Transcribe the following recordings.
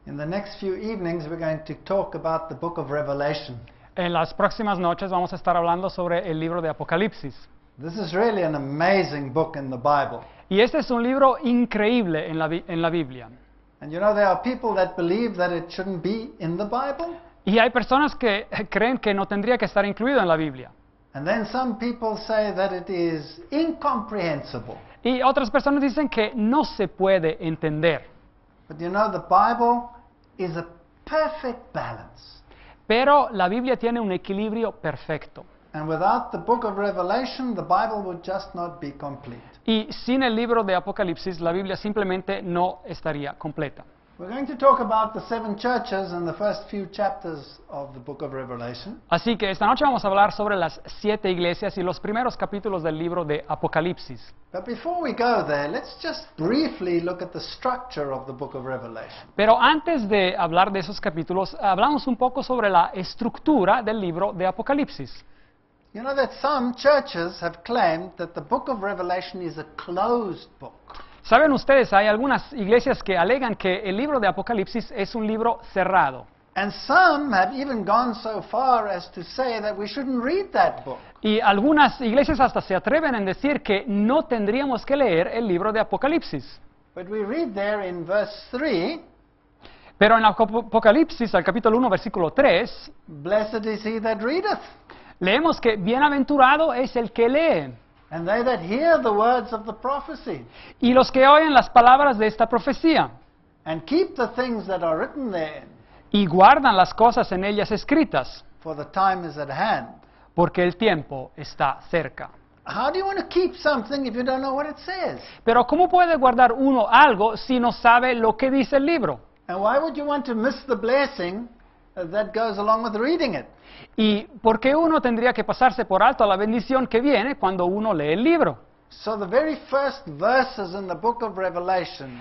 In the next few evenings, we're going to talk about the book of Revelation. En las próximas noches vamos a estar hablando sobre el libro de Apocalipsis. This is really an amazing book in the Bible. Y este es un libro increíble en la Biblia. And you know, there are people that believe that it shouldn't be in the Bible. Y hay personas que creen que no tendría que estar incluido en la Biblia. And then some people say that it is incomprehensible. Y otras personas dicen que no se puede entender. But you know, the Bible is a perfect balance. Pero la Biblia tiene un equilibrio perfecto. And without the book of Revelation, the Bible would just not be complete. Y sin el libro de Apocalipsis, la Biblia simplemente no estaría completa. We're going to talk about the 7 churches in the first few chapters of the book of Revelation. Así que esta noche vamos a hablar sobre las 7 iglesias y los primeros capítulos del libro de Apocalipsis. But before we go there, let's just briefly look at the structure of the book of Revelation. Pero antes de hablar de esos capítulos, hablamos un poco sobre la estructura del libro de Apocalipsis. You know that some churches have claimed that the book of Revelation is a closed book. ¿Saben ustedes? Hay algunas iglesias que alegan que el libro de Apocalipsis es un libro cerrado. And some have even gone so far as to say that we shouldn't read that book. Y algunas iglesias hasta se atreven a decir que no tendríamos que leer el libro de Apocalipsis. But we read there in verse 3, Pero en Apocalipsis, al capítulo 1, versículo 3, blessed is he that readeth, leemos que bienaventurado es el que lee, and they that hear the words of the prophecy, y los que oyen las palabras de esta profecía, and keep the things that are written therein, y guardan las cosas en ellas escritas, for the time is at hand. porque el tiempo está cerca. How do you want to keep something if you don't know what it says? Pero ¿cómo puede guardar uno algo si no sabe lo que dice el libro? And why would you want to miss the blessing that goes along with reading it? ¿Y por qué uno tendría que pasarse por alto la bendición que viene cuando uno lee el libro? So the very first verses in the book of Revelation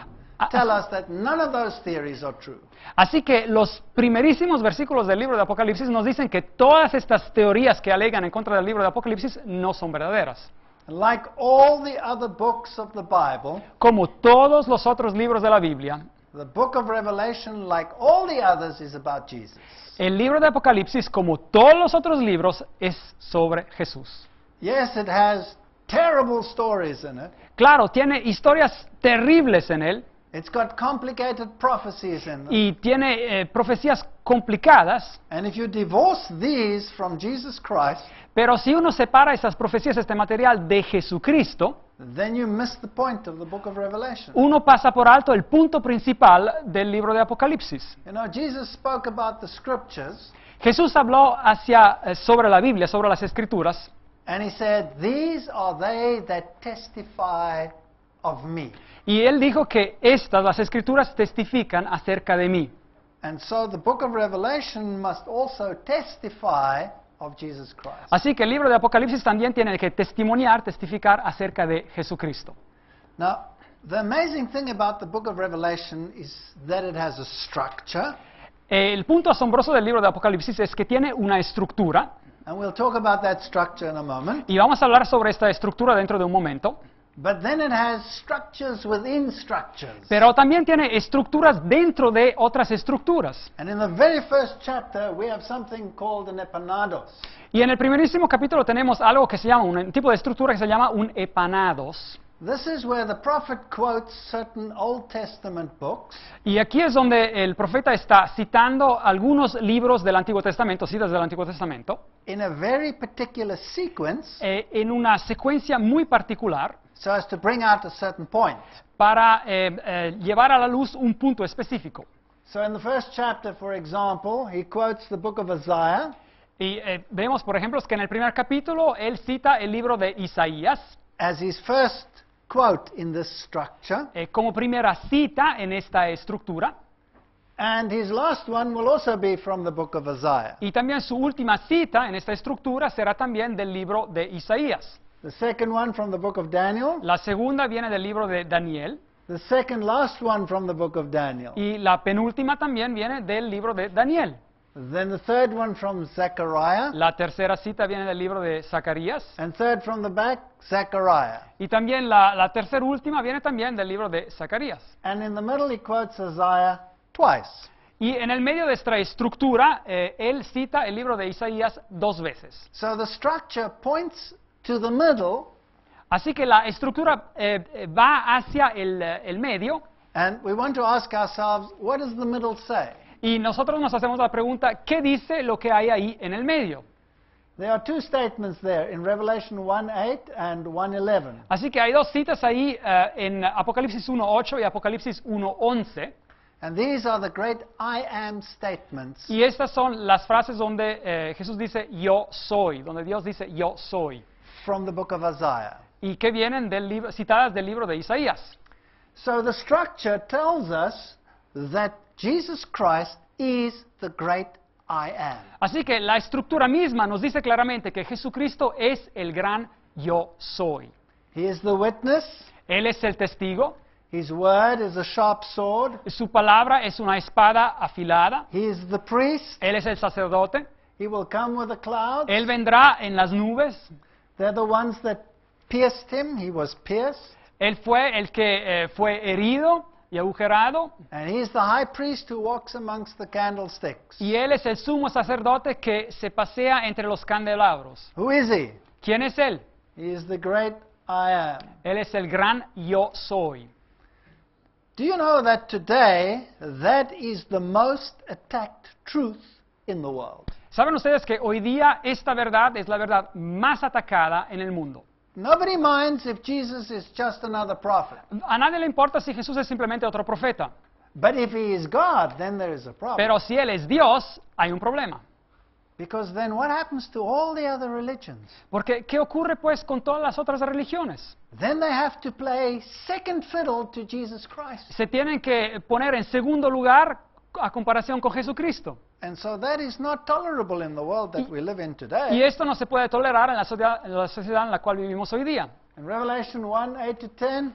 tell us that none of those theories are true. Así que los primerísimos versículos del libro de Apocalipsis nos dicen que todas estas teorías que alegan en contra del libro de Apocalipsis no son verdaderas. Like all the other books of the Bible, Como todos los otros libros de la Biblia, the book of Revelation, like all the others, is about Jesus. el libro de Apocalipsis, como todos los otros libros, es sobre Jesús. Yes, it has terrible stories in it. Claro, tiene historias terribles en él It's got complicated prophecies in them. y tiene profecías complicadas, And if you divorce these from Jesus Christ, pero si uno separa esas profecías, este material de Jesucristo, then you miss the point of the book of Revelation. uno pasa por alto el punto principal del libro de Apocalipsis. You know, Jesus spoke about the scriptures, Jesús habló sobre la Biblia, sobre las Escrituras, and he said, "These are they that testify of me." y él dijo que las Escrituras, testifican acerca de mí. And so the book of Revelation must also testify of Jesus Christ. Así que el libro de Apocalipsis también tiene que testificar acerca de Jesucristo. Now, the amazing thing about the book of Revelation is that it has a structure, El punto asombroso del libro de Apocalipsis es que tiene una estructura, and we'll talk about that structure in a moment. y vamos a hablar sobre esta estructura dentro de un momento, But then it has structures within structures. pero también tiene estructuras dentro de otras estructuras. And in the very first chapter, we have something called an epanados. Y en el primerísimo capítulo tenemos algo que se llama, un tipo de estructura que se llama un epanados. This is where the prophet quotes certain Old Testament books, Y aquí es donde el profeta está citando algunos libros del Antiguo Testamento, citas del Antiguo Testamento, in a very particular sequence, en una secuencia muy particular, so as to bring out a certain point. para llevar a la luz un punto específico. So in the first chapter, for example, he quotes the book of Isaiah, Y vemos, por ejemplo, que en el primer capítulo él cita el libro de Isaías as his first quote in this structure, como primera cita en esta estructura, and his last one will also be from the book of Isaiah. y también su última cita en esta estructura será también del libro de Isaías. The second one from the book of Daniel, La segunda viene del libro de Daniel, the second last one from the book of Daniel, y la penúltima también viene del libro de Daniel. then the third one from Zechariah, La tercera cita viene del libro de Zacarías, and third from the back, Zechariah. y también la tercera última viene también del libro de Zacarías. And in the middle he quotes Isaiah twice. Y en el medio de esta estructura, él cita el libro de Isaías 2 veces. So the structure points to the middle, Así que la estructura va hacia el medio, and we want to ask ourselves, what does the middle say? y nosotros nos hacemos la pregunta, ¿qué dice lo que hay ahí en el medio? There are two statements there in Revelation 1:8 and 1:11. Así que hay dos citas ahí en Apocalipsis 1:8 y Apocalipsis 1:11, And these are the great I am statements y estas son las frases donde Jesús dice, yo soy, donde Dios dice, yo soy, from the book of Isaiah. y que vienen citadas del libro de Isaías. So the structure tells us that Jesus Christ is the great I am. Así que la estructura misma nos dice claramente que Jesucristo es el gran yo soy. He is the witness. Él es el testigo, His word is a sharp sword. su palabra es una espada afilada, He is the priest. Él es el sacerdote, He will come with the clouds. Él vendrá en las nubes, They're the ones that pierced him. He was pierced. Él fue el que fue herido y agujerado, And he's the high priest who walks amongst the candlesticks. y Él es el sumo sacerdote que se pasea entre los candelabros. Who is he? ¿Quién es Él? He is the great I am. Él es el gran yo soy. Do you know that today that is the most attacked truth in the world? ¿Saben ustedes que hoy día esta verdad es la verdad más atacada en el mundo? Nobody minds if Jesus is just another prophet. A nadie le importa si Jesús es simplemente otro profeta, But if he is God, then there is a problem. pero si Él es Dios, hay un problema. Because then what happens to all the other religions? Porque, ¿qué ocurre pues con todas las otras religiones? Then they have to play second fiddle to Jesus Christ. Se tienen que poner en segundo lugar a comparación con Jesucristo. And so that is not tolerable in the world that we live in Y today. esto no se puede tolerar en la sociedad en la cual vivimos hoy día. In Revelation 1:8-10,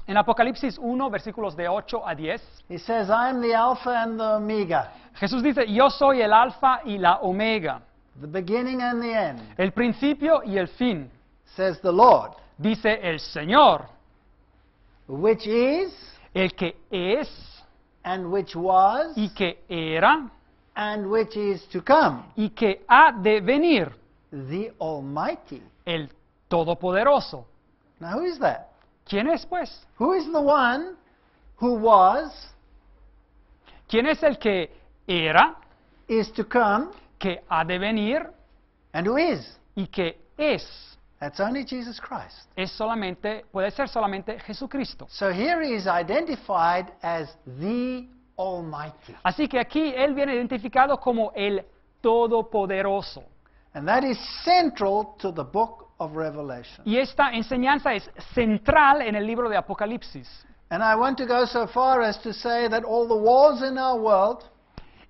En Apocalipsis 1, versículos de 8 a 10, he says, I am the Alpha and the Omega, Jesús dice, yo soy el alfa y la omega, the beginning and the end, el principio y el fin, says the Lord, dice el Señor, which is, el que es and which was, y que era and which is to come, y que ha de venir, the Almighty. el Todopoderoso. Now who is that? ¿Quién es pues? Who is the one who was, ¿Quién es el que era, is to come, que ha de venir and who is? y que es? That's only Jesus Christ. Puede ser solamente Jesucristo. So here he is identified as the Almighty. Así que aquí Él viene identificado como el Todopoderoso. And that is central to the book of Revelation. Y esta enseñanza es central en el libro de Apocalipsis. And I want to go so far as to say that all the wars in our world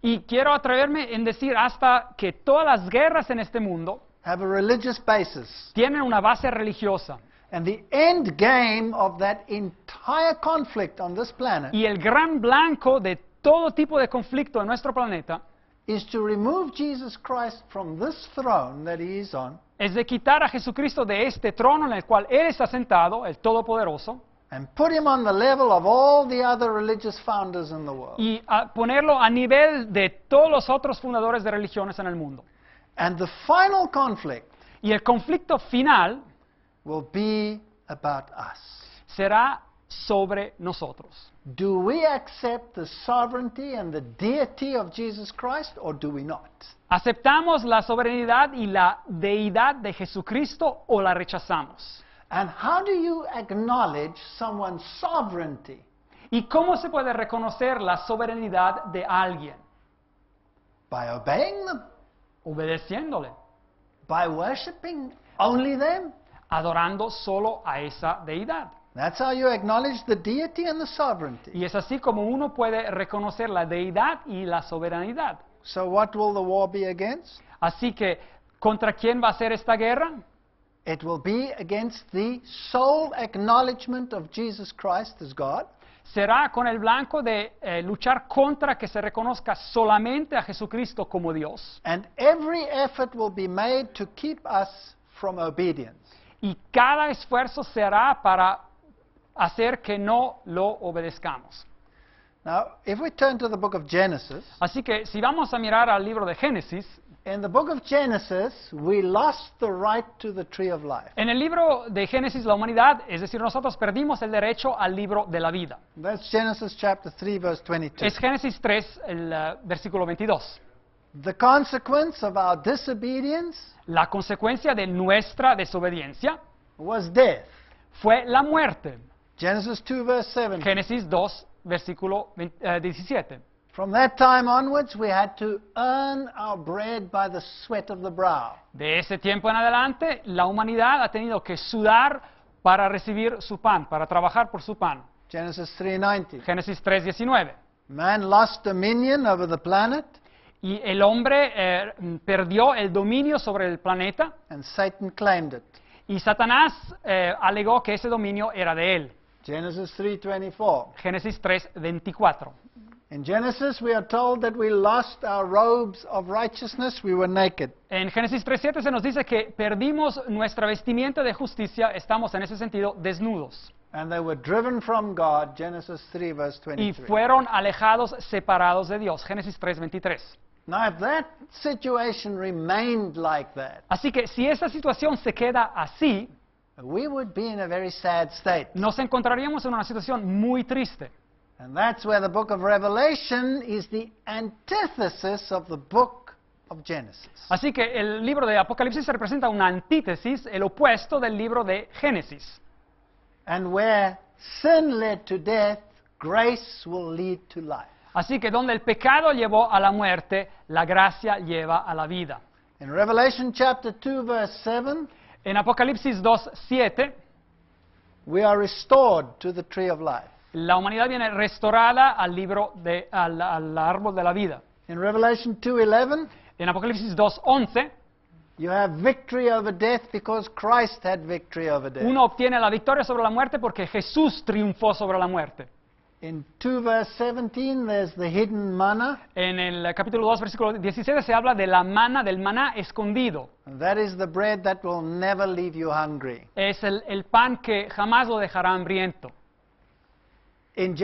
Y quiero atreverme en decir hasta que todas las guerras en este mundo have a religious basis. tienen una base religiosa. And the end game of that entire conflict on this planet Y el gran blanco de todo tipo de conflicto en nuestro planeta is to remove Jesus Christ from this throne that he is on es de quitar a Jesucristo de este trono en el cual Él está sentado, el Todopoderoso, and put him on the level of all the other religious founders in the world. y ponerlo a nivel de todos los otros fundadores de religiones en el mundo. And the final conflict Y el conflicto final will be about us. será sobre nosotros. Do we accept the sovereignty and the deity of Jesus Christ, or do we not? ¿Aceptamos la soberanía y la deidad de Jesucristo o la rechazamos? And how do you acknowledge someone's sovereignty? ¿Y cómo se puede reconocer la soberanía de alguien? By obeying them? Obedeciéndole, By worshiping only them? adorando solo a esa deidad. That's how you acknowledge the deity and the sovereignty. Y es así como uno puede reconocer la deidad y la soberanía. So what will the war be against? Así que, ¿contra quién va a ser esta guerra? It will be against the sole acknowledgement of Jesus Christ as God Será con el blanco de luchar contra que se reconozca solamente a Jesucristo como Dios. and every effort will be made to keep us from obedience. Y cada esfuerzo se hará para hacer que no lo obedezcamos. Now, if we turn to the book of Genesis, Así que si vamos a mirar al libro de Génesis, in the book of Genesis, we lost the right to the tree of life. en el libro de Génesis la humanidad, es decir, nosotros perdimos el derecho al libro de la vida. That's Genesis chapter 3, verse 22. Es Génesis 3, el versículo 22. The consequence of our disobedience La consecuencia de nuestra desobediencia was death. fue la muerte. Genesis 2, verse 7. Génesis 2, versículo 17. From that time onwards, we had to earn our bread by the sweat of the brow. De ese tiempo en adelante, la humanidad ha tenido que sudar para recibir su pan, para trabajar por su pan. Genesis 3:19. Génesis 3:19. Man lost dominion over the planet, Y el hombre perdió el dominio sobre el planeta and Satan claimed it. y Satanás alegó que ese dominio era de él. Genesis 3:24. Génesis 3:24. In Genesis, we are told that we lost our robes of righteousness, we were naked. En Génesis 3:7 se nos dice que perdimos nuestra vestimenta de justicia, estamos en ese sentido desnudos. And they were driven from God, Genesis 3, verse Y 23. fueron alejados, separados de Dios. Génesis 3:23. Now, if that situation remained like that, Así que si esa situación se queda así, we would be in a very sad state. nos encontraríamos en una situación muy triste. And that's where the book of Revelation is the antithesis of the book of Genesis. Así que el libro de Apocalipsis representa una antítesis, el opuesto del libro de Génesis. And where sin led to death, grace will lead to life. Así que donde el pecado llevó a la muerte, la gracia lleva a la vida. In Revelation chapter 2, verse 7, En Apocalipsis 2:7, we are restored to the tree of life. la humanidad viene restaurada al árbol de la vida. In Revelation 2:11, En Apocalipsis 2:11, you have victory over death because Christ had victory over death. uno obtiene la victoria sobre la muerte porque Jesús triunfó sobre la muerte. In 2 verse 17, there's the hidden manna, En el capítulo 2, versículo 17 se habla de la mana, del maná escondido. and that is the bread that will never leave you hungry. Es el pan que jamás lo dejará hambriento. In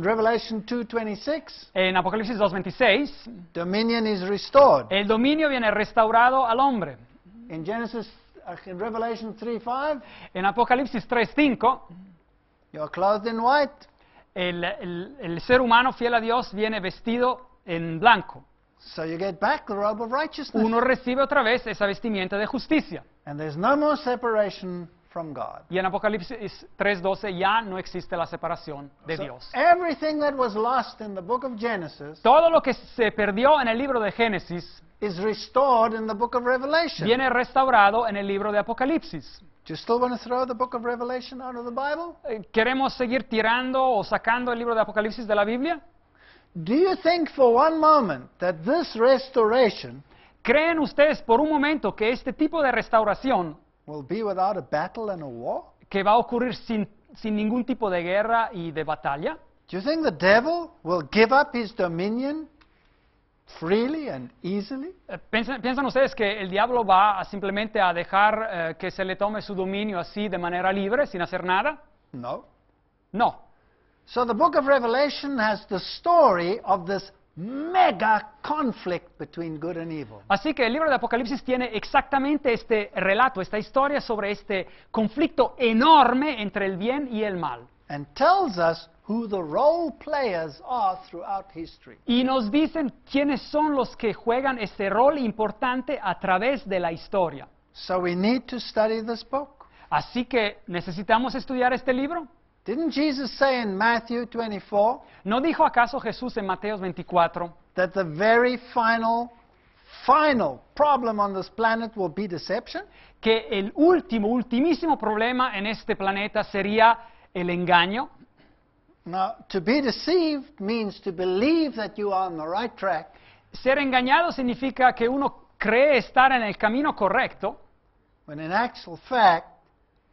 Revelation 2:26, En Apocalipsis 2:26, dominion is restored. el dominio viene restaurado al hombre. In Revelation 3:5, En Apocalipsis 3:5, you are clothed in white. el ser humano fiel a Dios viene vestido en blanco. So you get back the robe of righteousness. Uno recibe otra vez esa vestimenta de justicia. And there's no more separation from God. Y en Apocalipsis 3:12 ya no existe la separación de So Dios. everything that was lost in the book of Genesis Todo lo que se perdió en el libro de Génesis is restored in the book of Revelation. viene restaurado en el libro de Apocalipsis. Do you still want to throw the book of Revelation out of the Bible? ¿Queremos seguir tirando o sacando el libro de Apocalipsis de la Biblia? Do you think for one moment that this restoration ¿Creen ustedes por un momento que este tipo de restauración, will be without a battle and a war? que va a ocurrir sin ningún tipo de guerra y de batalla? Do you think the devil will give up his dominion freely and easily? ¿Piensan ustedes que el diablo va simplemente a dejar que se le tome su dominio así de manera libre, sin hacer nada? No. No. So the book of Revelation has the story of this mega conflict between good and evil. Así que el libro de Apocalipsis tiene exactamente este relato, esta historia sobre este conflicto enorme entre el bien y el mal. And tells us who the role players are throughout history. Y nos dicen quiénes son los que juegan este rol importante a través de la historia. So we need to study this book. Así que necesitamos estudiar este libro. Didn't Jesus say in Matthew 24 ¿No dijo acaso Jesús en Mateo 24 that the very final problem on this planet will be deception? que el ultimísimo problema en este planeta sería el engaño? Now, to be deceived means to believe that you are on the right track, Ser engañado significa que uno cree estar en el camino correcto, when in actual fact,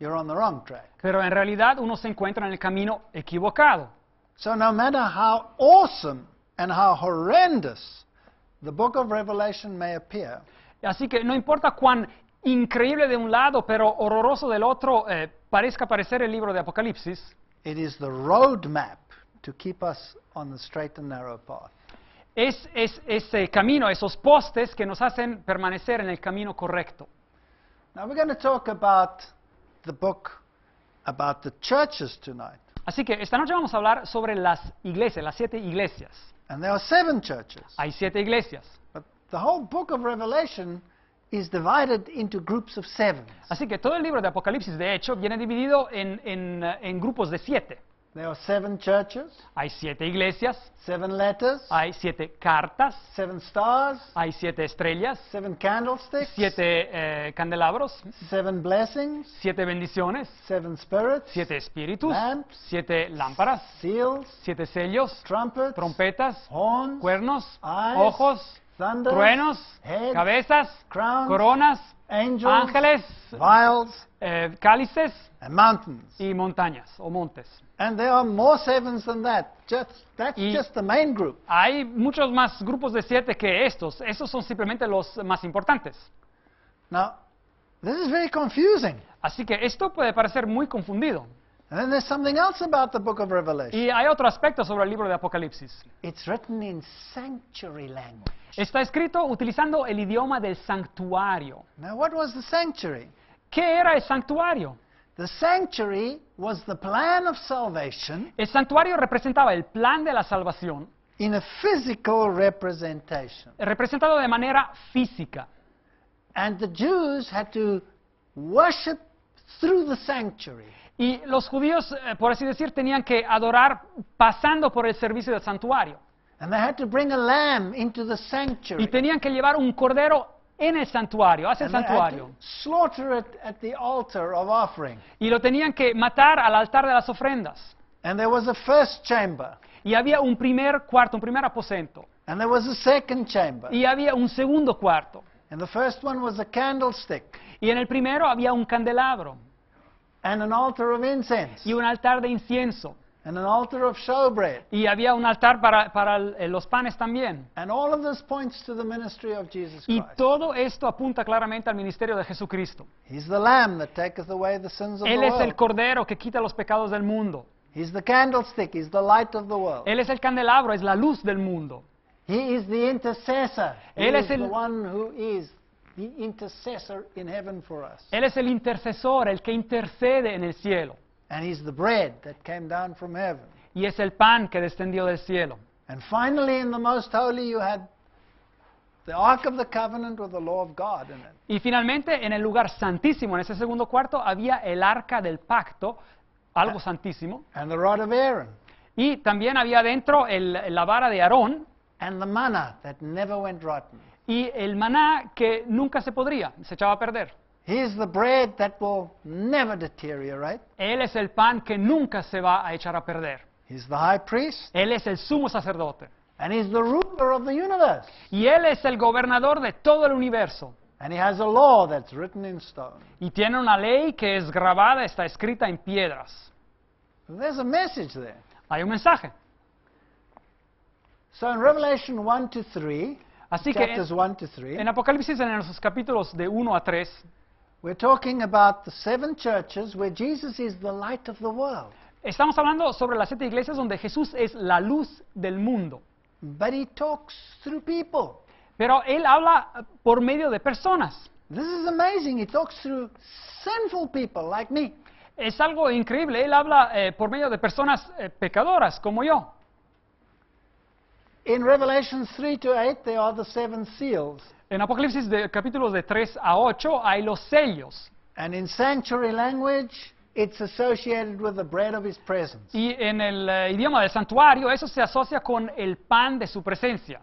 you're on the wrong track. pero en realidad uno se encuentra en el camino equivocado. So no matter how awesome and how horrendous the book of Revelation may appear, Así que no importa cuán increíble de un lado, pero horroroso del otro parezca parecer el libro de Apocalipsis, it is the roadmap to keep us on the straight and narrow path. Es ese camino, esos postes que nos hacen permanecer en el camino correcto. Now we're going to talk about the book about the churches tonight. Así que esta noche vamos a hablar sobre las iglesias, las 7 iglesias. And there are 7 churches. Hay 7 iglesias. But the whole book of Revelation is divided into groups of 7. Así que todo el libro de Apocalipsis, de hecho, viene dividido en grupos de 7. There are 7 churches, Hay 7 iglesias, 7 letters, hay 7 cartas, 7 stars, hay 7 estrellas, 7 candlesticks, 7 candelabros, 7 blessings, 7 bendiciones, 7 spirits, 7 espíritus, lamps, 7 lámparas, seals, 7 sellos, trumpets, trompetas, horns, cuernos, eyes, ojos, thunder, truenos, heads, cabezas, crowns, coronas, angels, ángeles, vials, cálices and mountains. y montañas o montes. And there are more 7s than that. That's Y- just the main group. Hay muchos más grupos de 7 que estos. Esos son simplemente los más importantes. Now, this is very confusing. Así que esto puede parecer muy confundido. And then there's something else about the book of Revelation. Y hay otro aspecto sobre el libro de Apocalipsis. It's written in sanctuary language. Está escrito utilizando el idioma del santuario. Now, what was the sanctuary? ¿Qué era el santuario? The sanctuary was the plan of salvation El santuario representaba el plan de la salvación, in a physical representation. representado de manera física. And the Jews had to worship through the sanctuary. Y los judíos, por así decir, tenían que adorar pasando por el servicio del santuario. And they had to bring a lamb into the Y sanctuary. tenían que llevar un cordero en el santuario, hacia el And they had santuario. to slaughter it at the altar of offering. Y lo tenían que matar al altar de las ofrendas. And there was a first chamber. Y había un primer cuarto, un primer aposento. And there was a second chamber. Y había un segundo cuarto. And the first one was a candlestick Y en el primero había un candelabro and an altar of incense y un altar de incienso. and an altar of showbread. Y había un altar para los panes también. And all of this points to the ministry of Jesus Y Christ. todo esto apunta claramente al ministerio de Jesucristo. He's the lamb that taketh away the sins of Él the es el world. cordero que quita los pecados del mundo. He's the candlestick. He's the light of the world. Él es el candelabro, es la luz del mundo. He is the intercessor. He Él is es el- the one who is the intercessor in heaven for us. Él es el intercesor, el que intercede en el cielo. And he's the bread that came down from heaven. Y es el pan que descendió del cielo. And finally, in the most holy, you had the Ark of the Covenant with the law of God in it. Y finalmente, en el lugar santísimo, en ese segundo cuarto, había el arca del pacto, algo santísimo. And the rod of Aaron. Y también había dentro la vara de Aarón And the manna that never went rotten. y el maná que nunca se podría, se echaba a perder. He's the bread that will never deteriorate. Él es el pan que nunca se va a echar a perder. He's the high priest. Él es el sumo sacerdote. And he's the ruler of the universe. Y Él es el gobernador de todo el universo. And he has a law that's written in stone. Y tiene una ley que es grabada, está escrita en piedras. There's a message there. Hay un mensaje. So in Revelation 1 to 3, Así que chapters 1 to 3, en Apocalipsis, en los capítulos de 1 a 3, we're talking about the 7 churches where Jesus is the light of the world. estamos hablando sobre las 7 iglesias donde Jesús es la luz del mundo. But he talks through people. Pero Él habla por medio de personas. This is amazing. He talks through sinful people like me. Es algo increíble. Él habla por medio de personas pecadoras como yo. In Revelation 3 to 8, there are the 7 seals. En Apocalipsis de capítulos de 3 a 8 hay los sellos. And in sanctuary language, it's associated with the bread of his presence. Y en el idioma del santuario eso se asocia con el pan de su presencia.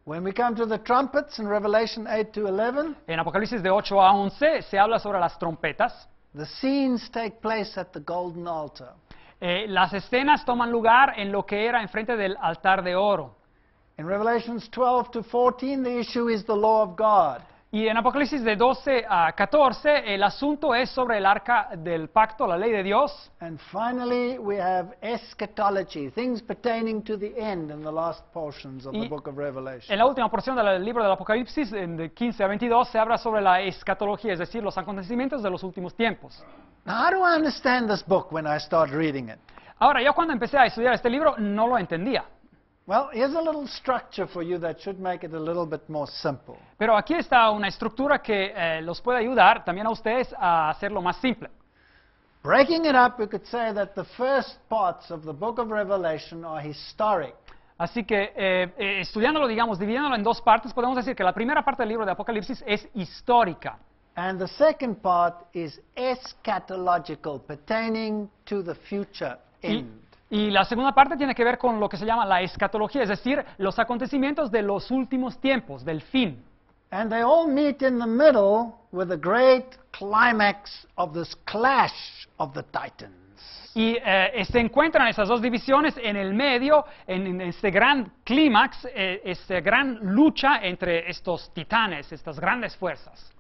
When we come to the trumpets in Revelation 8 to 11, En Apocalipsis de 8 a 11 se habla sobre las trompetas. the scenes take place at the golden altar. Las escenas toman lugar en lo que era enfrente del altar de oro. In Revelations 12 to 14, the issue is the law of God. Y en Apocalipsis de 12 a 14 el asunto es sobre el arca del pacto, la ley de Dios. And finally, we have eschatology, things pertaining to the end in the last portions of the Y book of Revelation. En la última porción del libro del Apocalipsis, de 15 a 22, se habla sobre la escatología, es decir, los acontecimientos de los últimos tiempos. Now, how do I understand this book when I start reading it? Ahora, yo cuando empecé a estudiar este libro no lo entendía. Well, here's a little structure for you that should make it a little bit more simple. Pero aquí está una estructura que los puede ayudar también a ustedes a hacerlo más simple. Breaking it up, we could say that the first parts of the book of Revelation are historic. Así que estudiándolo, digamos, dividiéndolo en dos partes, podemos decir que la primera parte del libro de Apocalipsis es histórica. And the second part is eschatological, pertaining to the future end. Y la segunda parte tiene que ver con lo que se llama la escatología, es decir, los acontecimientos de los últimos tiempos, del fin. And they all meet in the middle with the great climax of this clash of the titans. Y se encuentran esas dos divisiones en el medio, en este gran clímax, esta gran lucha entre estos titanes, estas grandes fuerzas.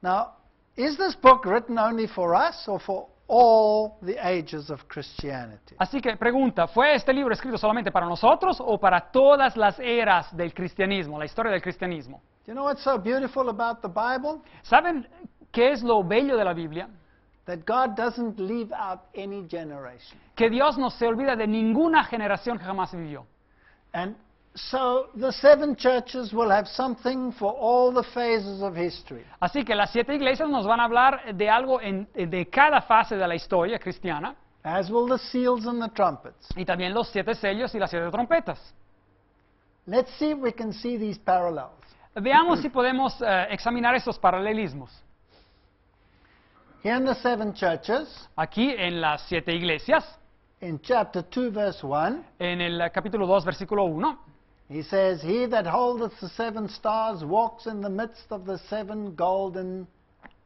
Now, is this book written only for us or for all the ages of Christianity? Así que pregunta, ¿fue este libro escrito solamente para nosotros o para todas las eras del cristianismo, la historia del cristianismo? Do you know what's so beautiful about the Bible? ¿Saben qué es lo bello de la Biblia? That God doesn't leave out any generation. Que Dios no se olvida de ninguna generación que jamás vivió. And so the seven churches will have something for all the phases of history. Así que las 7 iglesias nos van a hablar de algo de cada fase de la historia cristiana. As will the seals and the trumpets. Y también los 7 sellos y las 7 trompetas. Let's see if we can see these parallels. Veamos si podemos examinar esos paralelismos. Here in the seven churches, Aquí en las 7 iglesias, in chapter 2, verse 1, en el capítulo 2, versículo 1, he says, He that holdeth the 7 stars walks in the midst of the 7 golden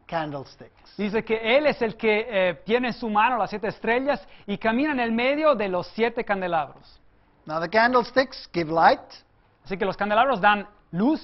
candlesticks. dice que Él es el que tiene en su mano las 7 estrellas y camina en el medio de los 7 candelabros. Now the candlesticks give light. Así que los candelabros dan luz.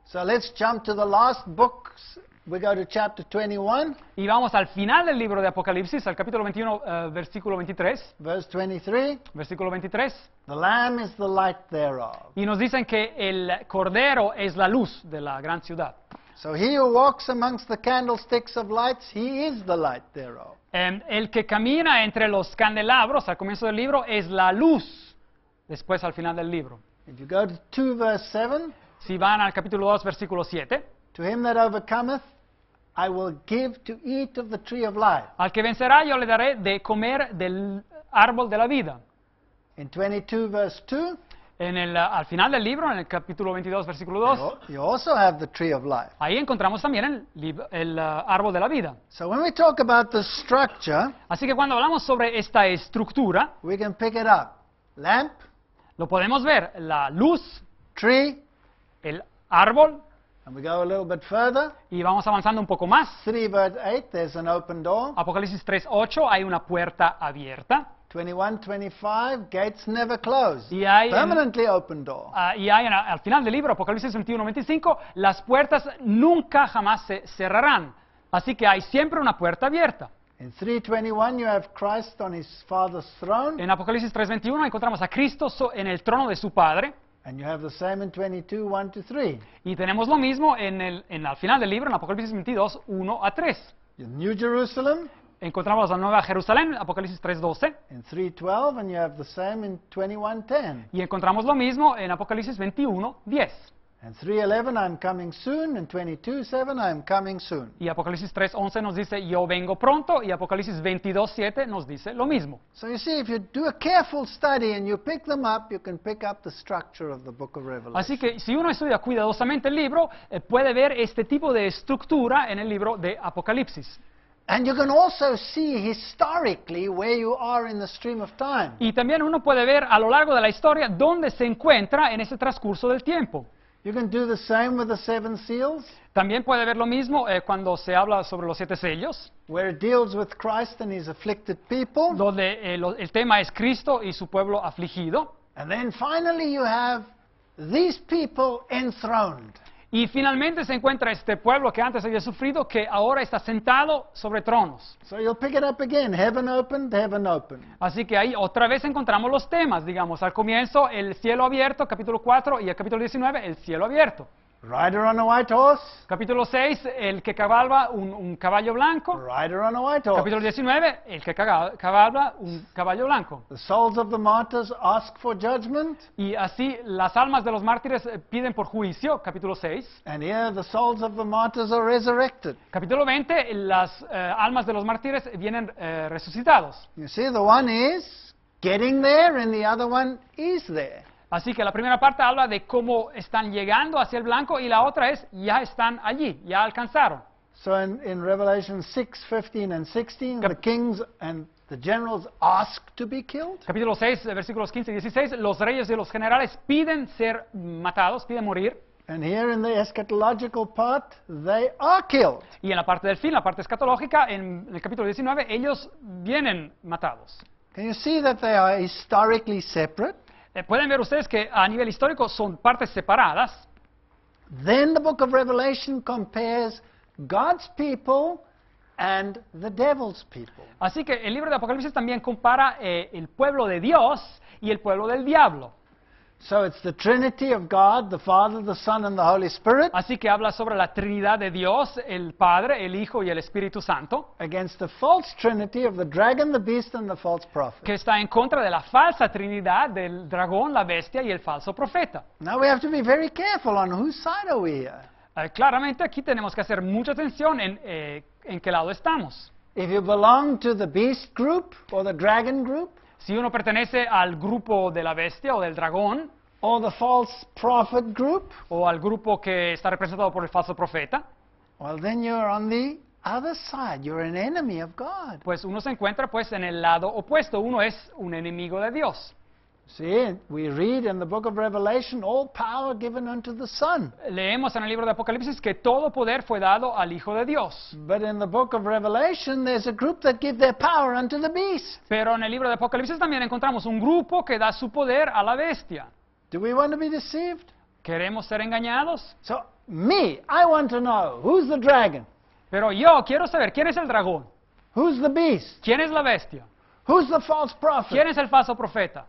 So let's jump to the last books. We go to chapter 21, Y vamos al final del libro de Apocalipsis, al capítulo 21, versículo 23. verse 23. Versículo 23. The Lamb is the light thereof. Y nos dicen que el Cordero es la luz de la gran ciudad. So he who walks amongst the candlesticks of lights, he is the light thereof. El que camina entre los candelabros al comienzo del libro es la luz, después al final del libro. If you go to 2 verse 7, Si van al capítulo 2, versículo 7, to him that overcometh, I will give to eat of the tree of life. al que vencerá yo le daré de comer del árbol de la vida. In 22 verse 2, Al final del libro, en el capítulo 22, versículo 2, you also have the tree of life. ahí encontramos también el árbol de la vida. So when we talk about the structure, Así que cuando hablamos sobre esta estructura, we can pick it up. Lamp, lo podemos ver, la luz, tree, el árbol, and we go a little bit further. y vamos avanzando un poco más. 3 verse 8, there's an open door. Apocalipsis 3:8, hay una puerta abierta. 21, 25, gates never close. Y hay, Permanently open door. y hay al final del libro, Apocalipsis 21:25, las puertas nunca jamás se cerrarán. Así que hay siempre una puerta abierta. In 3:21, you have Christ on his Father's throne, En Apocalipsis 3:21 encontramos a Cristo en el trono de su Padre. and you have the same in 22, 1 to 3. Y tenemos lo mismo al final del libro, en Apocalipsis 22, 1 a 3. In New Jerusalem, Encontramos la Nueva Jerusalén, Apocalipsis 3:12. in 3:12, and you have the same in 21:10. Y encontramos lo mismo en Apocalipsis 21:10. And 3:11, I'm coming soon, and 22:7, I'm coming soon. Y Apocalipsis 3:11 nos dice, yo vengo pronto, y Apocalipsis 22:7 nos dice lo mismo. So you see, if you do a careful study and you pick them up, you can pick up the structure of the book of Revelation. Así que si uno estudia cuidadosamente el libro, puede ver este tipo de estructura en el libro de Apocalipsis. And you can also see historically where you are in the stream of time. Y también uno puede ver a lo largo de la historia dónde se encuentra en ese transcurso del tiempo. You can do the same with the 7 seals, También puede ver lo mismo cuando se habla sobre los 7 sellos, where it deals with Christ and his afflicted people. donde el tema es Cristo y su pueblo afligido. And then finally you have these people enthroned. Y finalmente se encuentra este pueblo que antes había sufrido, que ahora está sentado sobre tronos. So you'll pick it up again, heaven opened, heaven opened. Así que ahí otra vez encontramos los temas, digamos, al comienzo el cielo abierto, capítulo 4, y el capítulo 19, el cielo abierto. Rider on a white horse, Capítulo 6, el que cabalga un caballo blanco. rider on a white horse. Capítulo 19, el que cabalga un caballo blanco. The souls of the martyrs ask for judgment, Y así las almas de los mártires piden por juicio. Capítulo 6. and here the souls of the martyrs are resurrected. Capítulo 20, las almas de los mártires vienen resucitados. You see, the one is getting there and the other one is there. Así que la primera parte habla de cómo están llegando hacia el blanco y la otra es ya están allí, ya alcanzaron. So in Revelation 6, 15 and 16, the kings and the generals ask to be killed. Capítulo 6, versículos 15 y 16, los reyes y los generales piden ser matados, piden morir. And here in the eschatological part, they are killed. Y en la parte del fin, la parte escatológica, en el capítulo 19, ellos vienen matados. Can you see that they are historically separate? Pueden ver ustedes que a nivel histórico son partes separadas. Then the book of Revelation compares God's people and the devil's people. Así que el libro de Apocalipsis también compara el pueblo de Dios y el pueblo del diablo. So it's the Trinity of God, the Father, the Son, and the Holy Spirit, Así que habla sobre la Trinidad de Dios, el Padre, el Hijo y el Espíritu Santo, against the false Trinity of the dragon, the beast, and the false prophet. que está en contra de la falsa Trinidad del dragón, la bestia y el falso profeta. Now we have to be very careful on whose side are we here. Claramente aquí tenemos que hacer mucha atención en qué lado estamos. If you belong to the beast group or the dragon group, Si uno pertenece al grupo de la bestia o del dragón, or the false prophet group, o al grupo que está representado por el falso profeta, well, then you're on the other side. You're an enemy of God. pues uno se encuentra pues en el lado opuesto, uno es un enemigo de Dios. See, we read in the book of Revelation, all power given unto the Son. Leemos en el libro de Apocalipsis que todo poder fue dado al Hijo de Dios. But in the book of Revelation, there's a group that give their power unto the beast. Pero en el libro de Apocalipsis también encontramos un grupo que da su poder a la bestia. Do we want to be deceived? ¿Queremos ser engañados? So, I want to know, who's the dragon? Pero yo quiero saber quién es el dragón, Who's the beast? quién es la bestia, Who's the false prophet? quién es el falso profeta.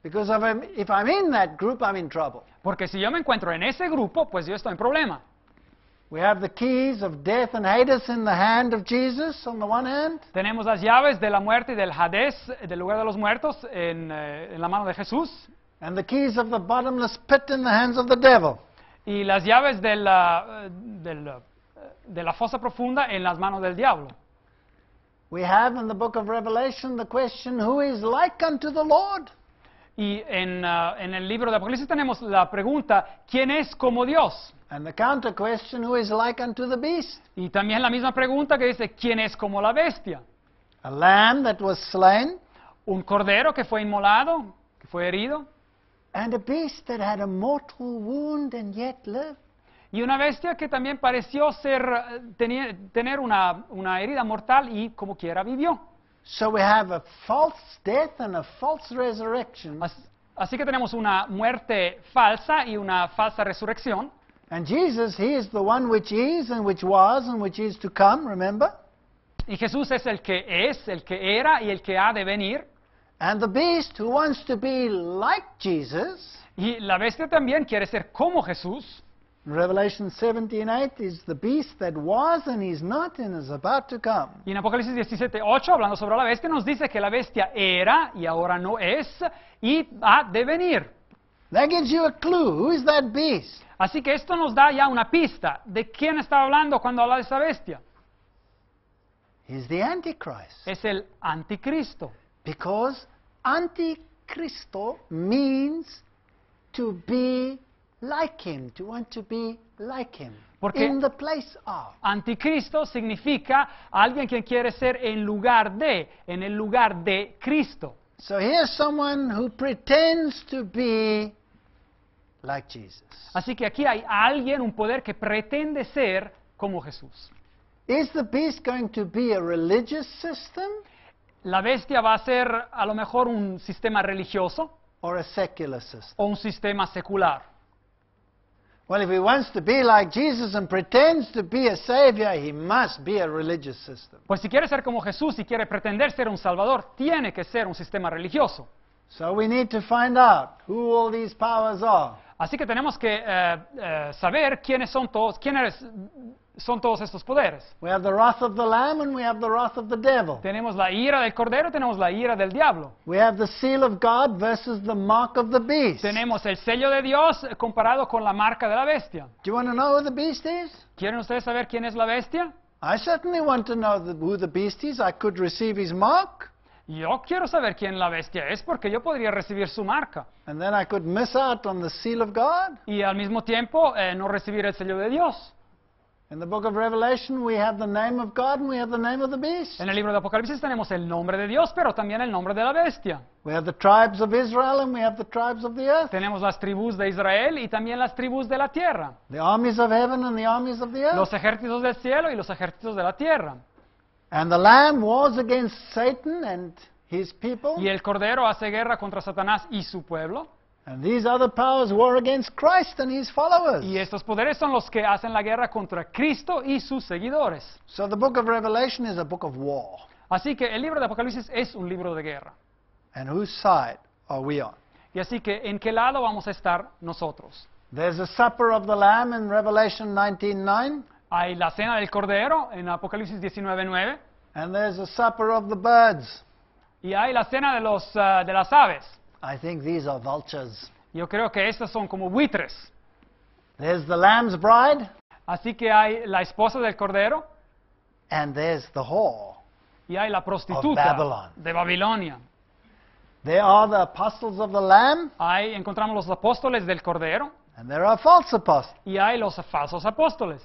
Because if I'm in that group, I'm in trouble. Porque si yo me encuentro en ese grupo, pues yo estoy en problema. We have the keys of death and Hades in the hand of Jesus on the one hand, Tenemos las llaves de la muerte y del Hades, del lugar de los muertos, en la mano de Jesús. and the keys of the bottomless pit in the hands of the devil. Y las llaves de la fosa profunda en las manos del diablo. We have in the book of Revelation the question, who is like unto the Lord? Y en el libro de Apocalipsis tenemos la pregunta, ¿quién es como Dios? And the counter question, who is like unto the beast? Y también la misma pregunta que dice, ¿quién es como la bestia? A lamb that was slain, Un cordero que fue inmolado, que fue herido, and a beast that had a mortal wound and yet lived. y una bestia que también pareció tener una herida mortal y como quiera vivió. So we have a false death and a false resurrection. Así que tenemos una muerte falsa y una falsa resurrección. And Jesus, he is the one which is and which was and which is to come, remember? Y Jesús es, el que era y el que ha de venir. And the beast who wants to be like Jesus, Y la bestia también quiere ser como Jesús. Revelation 17:8 is the beast that was and is not and is about to come. Y en Apocalipsis 17:8, hablando sobre la bestia, nos dice que la bestia era y ahora no es y ha de venir. That gives you a clue. Who is that beast? Así que esto nos da ya una pista de quién está hablando cuando habla de esa bestia. He's the Antichrist. Es el anticristo. Because Antichristo means to be like him, to want to be like him. Porque in the place of. Anticristo significa alguien quien quiere ser en el lugar de Cristo. So here's someone who pretends to be like Jesus. Así que aquí hay alguien, un poder que pretende ser como Jesús. Is the beast going to be a religious system La bestia va a ser a lo mejor un sistema religioso or a secular system? o un sistema secular. Well, if he wants to be like Jesus and pretends to be a savior, he must be a religious system. Pues si quiere ser como Jesús y quiere pretender ser un salvador, tiene que ser un sistema religioso. So we need to find out who all these powers are. Así que tenemos que saber quiénes son todos estos poderes. We have the wrath of the Lamb and we have the wrath of the devil. Tenemos la ira del cordero y tenemos la ira del diablo. We have the seal of God versus the mark of the beast. Tenemos el sello de Dios comparado con la marca de la bestia. Do you want to know who the beast is? ¿Quieren ustedes saber quién es la bestia? I certainly want to know who the beast is. I could receive his mark, Yo quiero saber quién la bestia es porque yo podría recibir su marca and then I could miss out on the seal of God. y al mismo tiempo no recibir el sello de Dios. In the book of Revelation, we have the name of God and we have the name of the beast. En el libro de Apocalipsis tenemos el nombre de Dios, pero también el nombre de la bestia. We have the tribes of Israel and we have the tribes of the earth. Tenemos las tribus de Israel y también las tribus de la tierra. The armies of heaven and the armies of the earth. Los ejércitos del cielo y los ejércitos de la tierra. And the Lamb wars against Satan and his people. Y el Cordero hace guerra contra Satanás y su pueblo. And these other powers war against Christ and his followers. Y estos poderes son los que hacen la guerra contra Cristo y sus seguidores. So the book of Revelation is a book of war. Así que el libro de Apocalipsis es un libro de guerra. And whose side are we on? Y así que, ¿en qué lado vamos a estar nosotros? There's a supper of the Lamb in Revelation 19:9, Hay la cena del Cordero en Apocalipsis 19:9 and there's a supper of the birds. y hay la cena de las aves. I think these are vultures. Yo creo que estas son como buitres. There's the Lamb's bride, Así que hay la esposa del Cordero and there's the whore. y hay la prostituta Babylon. de Babilonia. There are the apostles of the Lamb, Ahí encontramos los apóstoles del Cordero and there are false apostles. y hay los falsos apóstoles.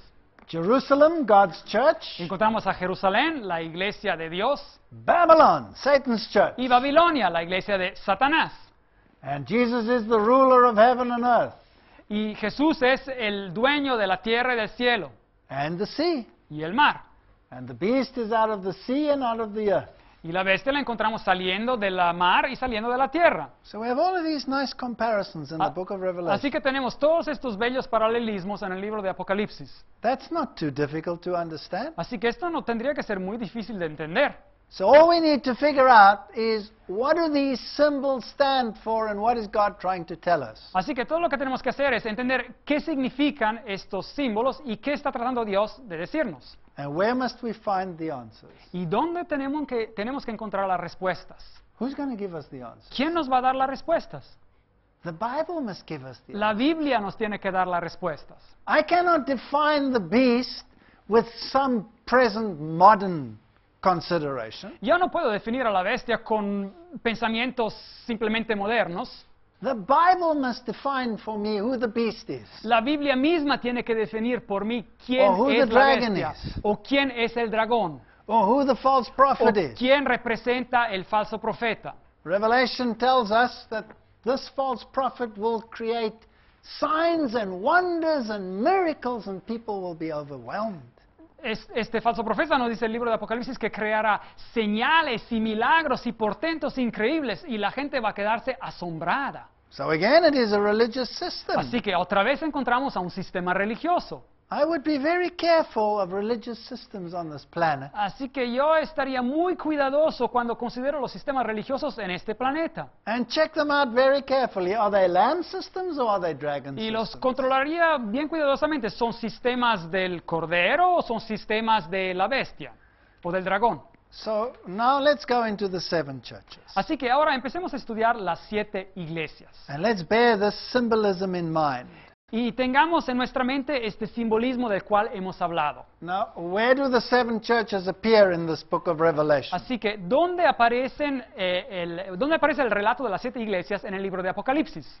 Jerusalem, God's church. Encontramos a Jerusalén, la iglesia de Dios, Babylon, Satan's church. y Babilonia, la iglesia de Satanás. And Jesus is the ruler of heaven and earth, Y Jesús es el dueño de la tierra y del cielo and the sea. y el mar. And the beast is out of the sea and out of the earth. Y la bestia la encontramos saliendo de la mar y saliendo de la tierra. So we have all of these nice comparisons in the book of Revelation. Así que tenemos todos estos bellos paralelismos en el libro de Apocalipsis. That's not too difficult to understand. Así que esto no tendría que ser muy difícil de entender. So all we need to figure out is what do these symbols stand for and what is God trying to tell us? Así que todo lo que tenemos que hacer es entender qué significan estos símbolos y qué está tratando Dios de decirnos. And where must we find the answers? Y dónde tenemos que encontrar las respuestas. Who's going to give us the answers? ¿Quién nos va a dar las respuestas? The Bible must give us the La answers. Biblia nos tiene que dar las respuestas. I cannot define the beast with some present modern consideration. Yo no puedo definir a la bestia con pensamientos simplemente modernos. The Bible must define for me who the beast is. La Biblia misma tiene que definir por mí quién Or who es the la dragon bestia, is. o quién es el dragón, Or who the false o prophet is. quién representa el falso profeta. Revelation tells us that this false prophet will create signs and wonders and miracles and people will be overwhelmed. Este falso profeta nos dice el libro de Apocalipsis que creará señales y milagros y portentos increíbles y la gente va a quedarse asombrada. So again, it is a religious system. Así que otra vez encontramos a un sistema religioso. I would be very careful of religious systems on this planet. Así que yo estaría muy cuidadoso cuando considero los sistemas religiosos en este planeta. And check them out very carefully. Are they lamb systems or are they dragon Y los systems? controlaría bien cuidadosamente. ¿Son sistemas del cordero o son sistemas de la bestia o del dragón? So now let's go into the 7 churches. Así que ahora empecemos a estudiar las 7 iglesias. And let's bear this symbolism in mind. Y tengamos en nuestra mente este simbolismo del cual hemos hablado. Now, where do the 7 churches appear in this book of Revelation? Así que, ¿dónde aparece el relato de las 7 iglesias en el libro de Apocalipsis?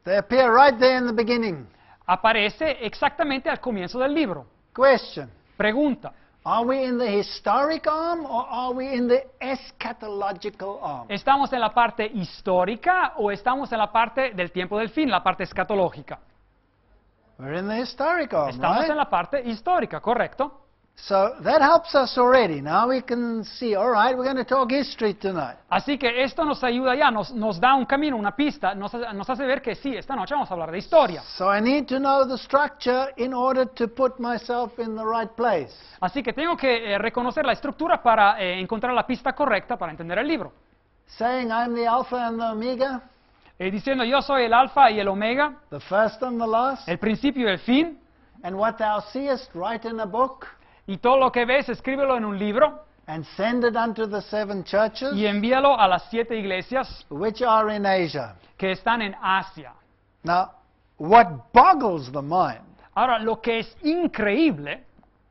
They appear right there in the beginning. Aparece exactamente al comienzo del libro. Question. Pregunta, Are we in the historic arm or are we in the eschatological arm? ¿estamos en la parte histórica o estamos en la parte del tiempo del fin, la parte escatológica? We're in the historic arm, Estamos right? en la parte histórica, ¿correcto? So that helps us already. Now we can see, all right, we're going to talk history tonight. Así que esto nos ayuda ya, nos da un camino, una pista, nos hace ver que sí, esta noche vamos a hablar de historia. So I need to know the structure in order to put myself in the right place. Así que tengo que reconocer la estructura para encontrar la pista correcta para entender el libro. Saying I'm the Alpha and the Omega, diciendo, yo soy el alfa y el omega, the first and the last. el principio y el fin, And what thou seest, write in a book, y todo lo que ves, escríbelo en un libro, and send it unto the 7 churches y envíalo a las 7 iglesias which are in Asia. que están en Asia. Now, what boggles the mind Ahora, lo que es increíble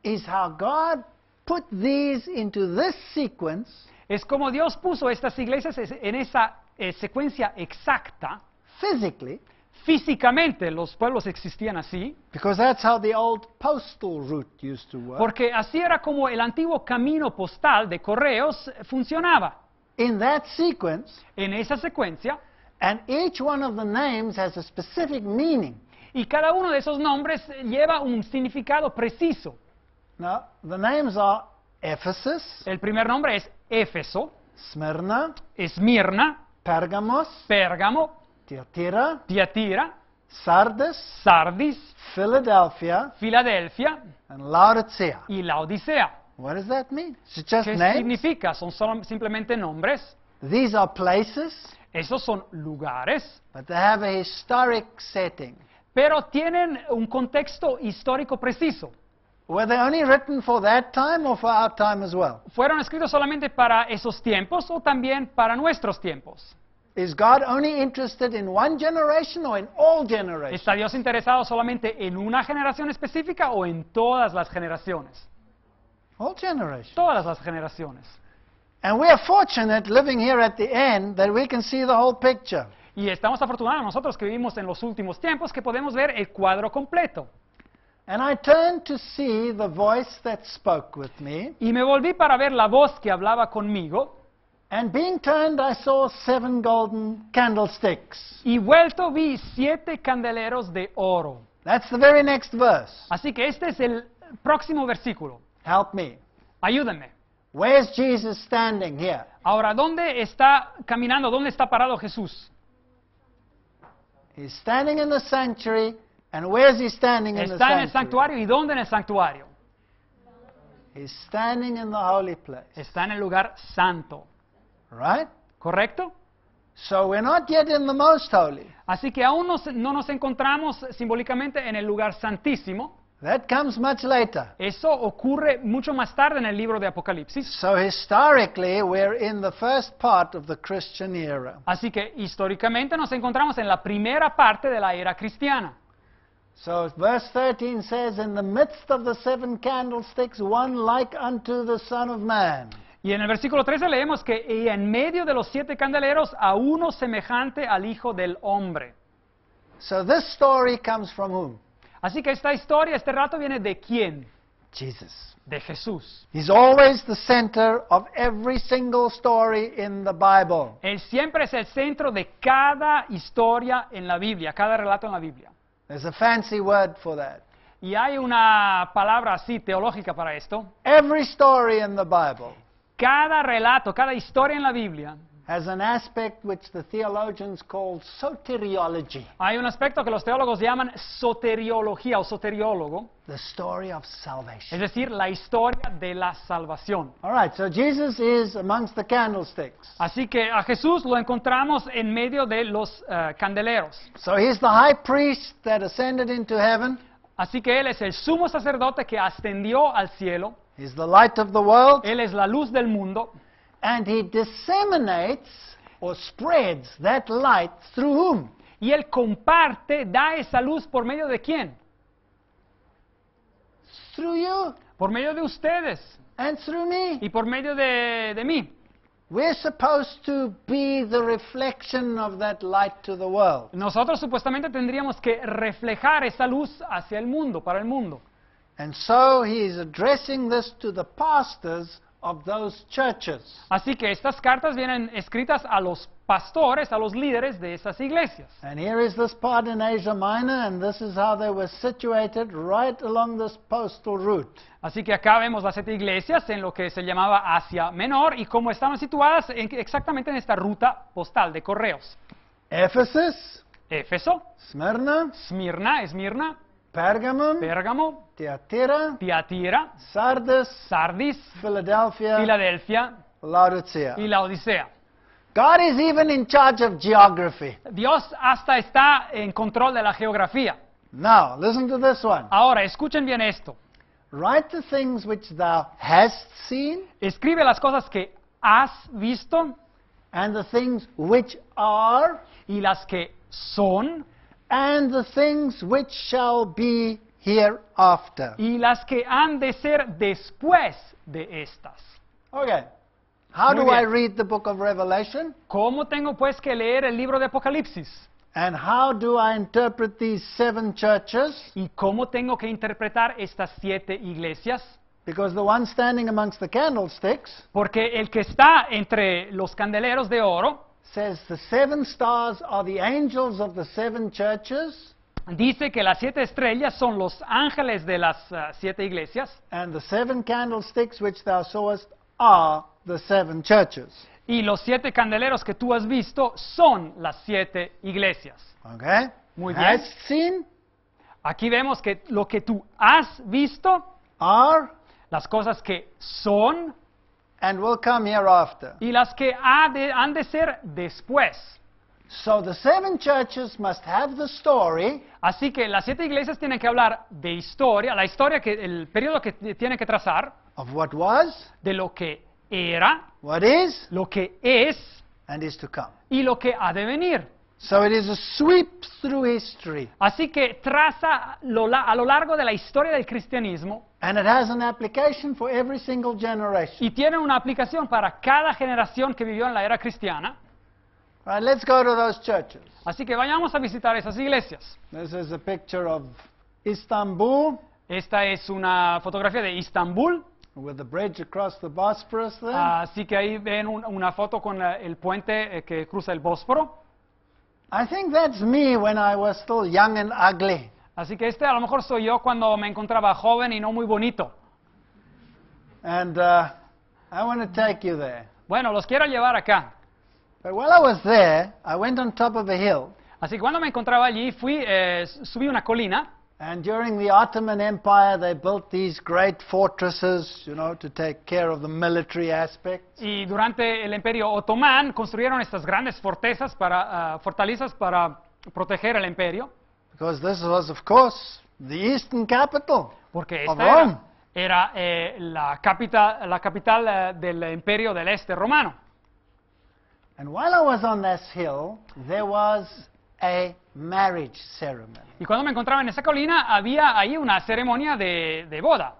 is how God put these into this sequence es como Dios puso estas iglesias en esa secuencia exacta. physically, Físicamente los pueblos existían así, because that's how the old postal route used to work. porque así era como el antiguo camino postal de correos funcionaba. In that sequence, En esa secuencia, and each one of the names has a specific meaning. y cada uno de esos nombres lleva un significado preciso. Now, the names are Ephesus, El primer nombre es Éfeso, Smyrna, Esmirna, Pergamos, Pérgamo, Thyatira, Tiatira, Sardis, Sardis, Philadelphia, Filadelfia and Laodicea. y Laodicea. What does that mean? It's just ¿Qué names. significa? Son simplemente nombres. These are places, Esos son lugares, but they have a historic setting. pero tienen un contexto histórico preciso. Were they only written for that time or for our time as well? ¿Fueron escritos solamente para esos tiempos o también para nuestros tiempos? Is God only interested in one generation or in all generations? ¿Está Dios interesado solamente en una generación específica o en todas las generaciones? All generations. Todas las generaciones. And we are fortunate living here at the end that we can see the whole picture. Y estamos afortunados nosotros que vivimos en los últimos tiempos que podemos ver el cuadro completo. And I turned to see the voice that spoke with me. Y me volví para ver la voz que hablaba conmigo. And being turned, I saw 7 golden candlesticks. Y vuelto vi 7 candeleros de oro. That's the very next verse. Así que este es el próximo versículo. Help me. Ayúdenme. Where's Jesus standing here? Ahora, ¿dónde está caminando? ¿Dónde está parado Jesús? He's standing in the sanctuary. And where's he standing in the Está en el sanctuary? santuario. ¿Y dónde en el santuario? He's standing in the holy place. Está en el lugar santo. Right? ¿Correcto? So we're not yet in the most holy. Así que aún no nos encontramos simbólicamente en el lugar santísimo. That comes much later. Eso ocurre mucho más tarde en el libro de Apocalipsis. So historically, we're in the first part of the Christian era. Así que históricamente nos encontramos en la primera parte de la era cristiana. So verse 13 says, in the midst of the 7 candlesticks, one like unto the Son of Man. Y en el versículo 13 leemos que y en medio de los 7 candeleros a uno semejante al Hijo del Hombre. So this story comes from whom? Así que esta historia, este relato viene de quién? Jesus. De Jesús. He's always the center of every single story in the Bible. Él siempre es el centro de cada historia en la Biblia, cada relato en la Biblia. There's a fancy word for that. Y hay una palabra así teológica para esto. Every story in the Bible Cada relato, cada historia en la Biblia, has an aspect which the theologians call soteriology, hay un aspecto que los teólogos llaman soteriología o soteriólogo, the story of es salvation. decir, la historia de la salvación. All right, so Jesus is amongst the candlesticks. Así que a Jesús lo encontramos en medio de los candeleros. So he's the high priest that ascended into heaven. Así que Él es el sumo sacerdote que ascendió al cielo. He's the light of the world. Él es la luz del mundo. And he disseminates or spreads that light through whom? Y Él comparte, da esa luz por medio de quién? Through you Por medio de ustedes and through me. y por medio de mí. We're supposed to be the reflection of that light to the world. Nosotros supuestamente tendríamos que reflejar esa luz hacia el mundo, para el mundo. And so he is addressing this to the pastors of those churches. Así que estas cartas vienen escritas a los pastores, a los líderes de esas iglesias. And here is this part in Asia Minor, and this is how they were situated right along this postal route. Así que acá vemos las 7 iglesias en lo que se llamaba Asia Menor y cómo estaban situadas exactamente en esta ruta postal de correos. Ephesus, Éfeso, Smyrna, Esmirna, Pergamum, Pérgamo, Thyatira, Tiatira, Sardis, Sardis, Philadelphia, Filadelfia Laodicea. y Laodicea. God is even in charge of geography. Dios hasta está en control de la geografía. Now, listen to this one. Ahora, escuchen bien esto. Write the things which thou hast seen, Escribe las cosas que has visto and the things which are, y las que son and the things which shall be hereafter. y las que han de ser después de estas. Okay. How Muy do I bien. read the book of Revelation? ¿Cómo tengo pues que leer el libro de Apocalipsis? And how do I interpret these 7 churches? ¿Y cómo tengo que interpretar estas 7 iglesias? Because the one standing amongst the candlesticks Porque el que está entre los candeleros de oro says the 7 stars are the angels of the 7 churches, dice que las 7 estrellas son los ángeles de las 7 iglesias and the 7 candlesticks which thou sawest are the 7 churches. y los 7 candeleros que tú has visto son las 7 iglesias. Okay? Muy bien. Hast seen, Aquí vemos que lo que tú has visto, are, las cosas que son and will come hereafter. y las que han de ser después. So the 7 churches must have the story Así que las 7 iglesias tienen que hablar de historia, la historia el periodo que tienen que trazar, of what was, de lo que era, what is, lo que es and is to come. y lo que ha de venir. So it is a sweep through history, Así que traza a lo largo de la historia del cristianismo and it has an application for every single generation. y tiene una aplicación para cada generación que vivió en la era cristiana. Right, let's go to those churches. Así que vayamos a visitar esas iglesias. This is a picture of Istanbul Esta es una fotografía de Istambul. with the bridge across the Bosphorus there. Así que ahí ven una foto con el puente que cruza el Bósforo. I think that's me when I was still young and ugly. Así que a lo mejor soy yo cuando me encontraba joven y no muy bonito. And I want to take you there. Bueno, los quiero llevar acá. But while I was there, I went on top of a hill. Así que cuando me encontraba allí, subí una colina. And during the Ottoman Empire, they built these great fortresses, you know, to take care of the military aspects. Y durante el Imperio Otomán construyeron estas grandes fortalezas para proteger el imperio. Because this was, of course, the eastern capital. Porque Of esta Rome. era la capital del imperio del este romano. And while I was on this hill, there was a marriage ceremony. Y cuando me encontraba en esa colina, había ahí una ceremonia de boda.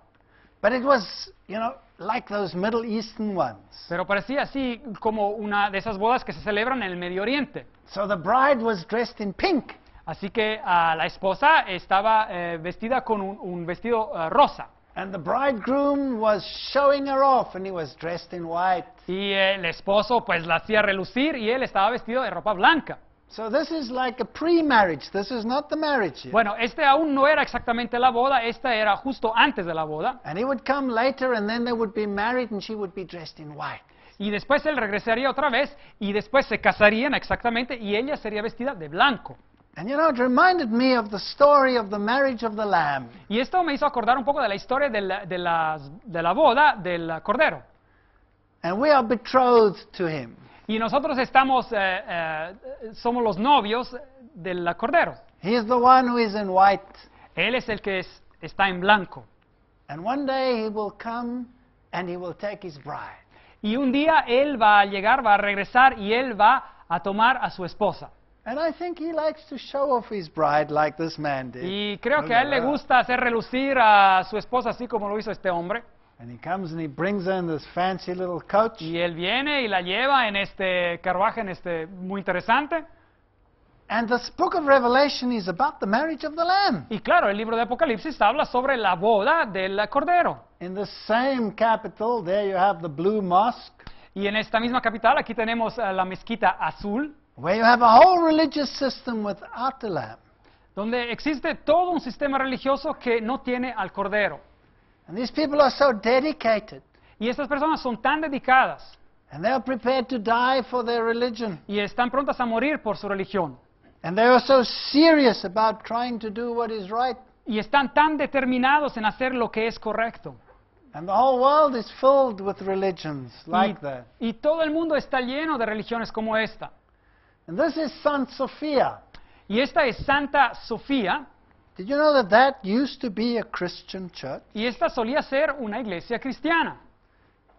But it was, you know, like those Middle Eastern ones. Pero parecía así como una de esas bodas que se celebran en el Medio Oriente. So the bride was dressed in pink. Así que la esposa estaba vestida con un vestido rosa. And the bridegroom was showing her off, and he was dressed in white. Y el esposo pues la hacía relucir y él estaba vestido de ropa blanca. So this is like a pre-marriage. This is not the marriage yet. Bueno, aún no era exactamente la boda, esta era justo antes de la boda. And he would come later, and then they would be married, and she would be dressed in white. Y después él regresaría otra vez y después se casarían exactamente y ella sería vestida de blanco. And you know, it reminded me of the story of the marriage of the Lamb. Y esto me hizo acordar un poco de la historia de la boda del Cordero. And we are betrothed to him. Y nosotros somos los novios del Cordero. He is the one who is in white. Él es el que está en blanco. And one day he will come and he will take his bride. Y un día él va a llegar, va a regresar y él va a tomar a su esposa. And I think he likes to show off his bride like this man did. Y creo que a él le gusta hacer relucir a su esposa así como lo hizo este hombre. And he comes and he brings her in this fancy little coach. Y él viene y la lleva en este carruaje, muy interesante. And this book of Revelation is about the marriage of the Lamb. Y claro, el libro de Apocalipsis habla sobre la boda del Cordero. In the same capital, there you have the Blue Mosque, Y en esta misma capital, aquí tenemos la mezquita azul, where you have a whole religious system without the Lamb. donde existe todo un sistema religioso que no tiene al Cordero. And these people are so dedicated, Y estas personas son tan dedicadas and they are prepared to die for their religion. y están prontas a morir por su religión. And they are so serious about trying to do what is right. Y están tan determinados en hacer lo que es correcto. And the whole world is filled with religions like that. Y todo el mundo está lleno de religiones como esta. And this is Saint Sophia. Y esta es Santa Sofía, Did you know that that used to be a Christian church? y esta solía ser una iglesia cristiana.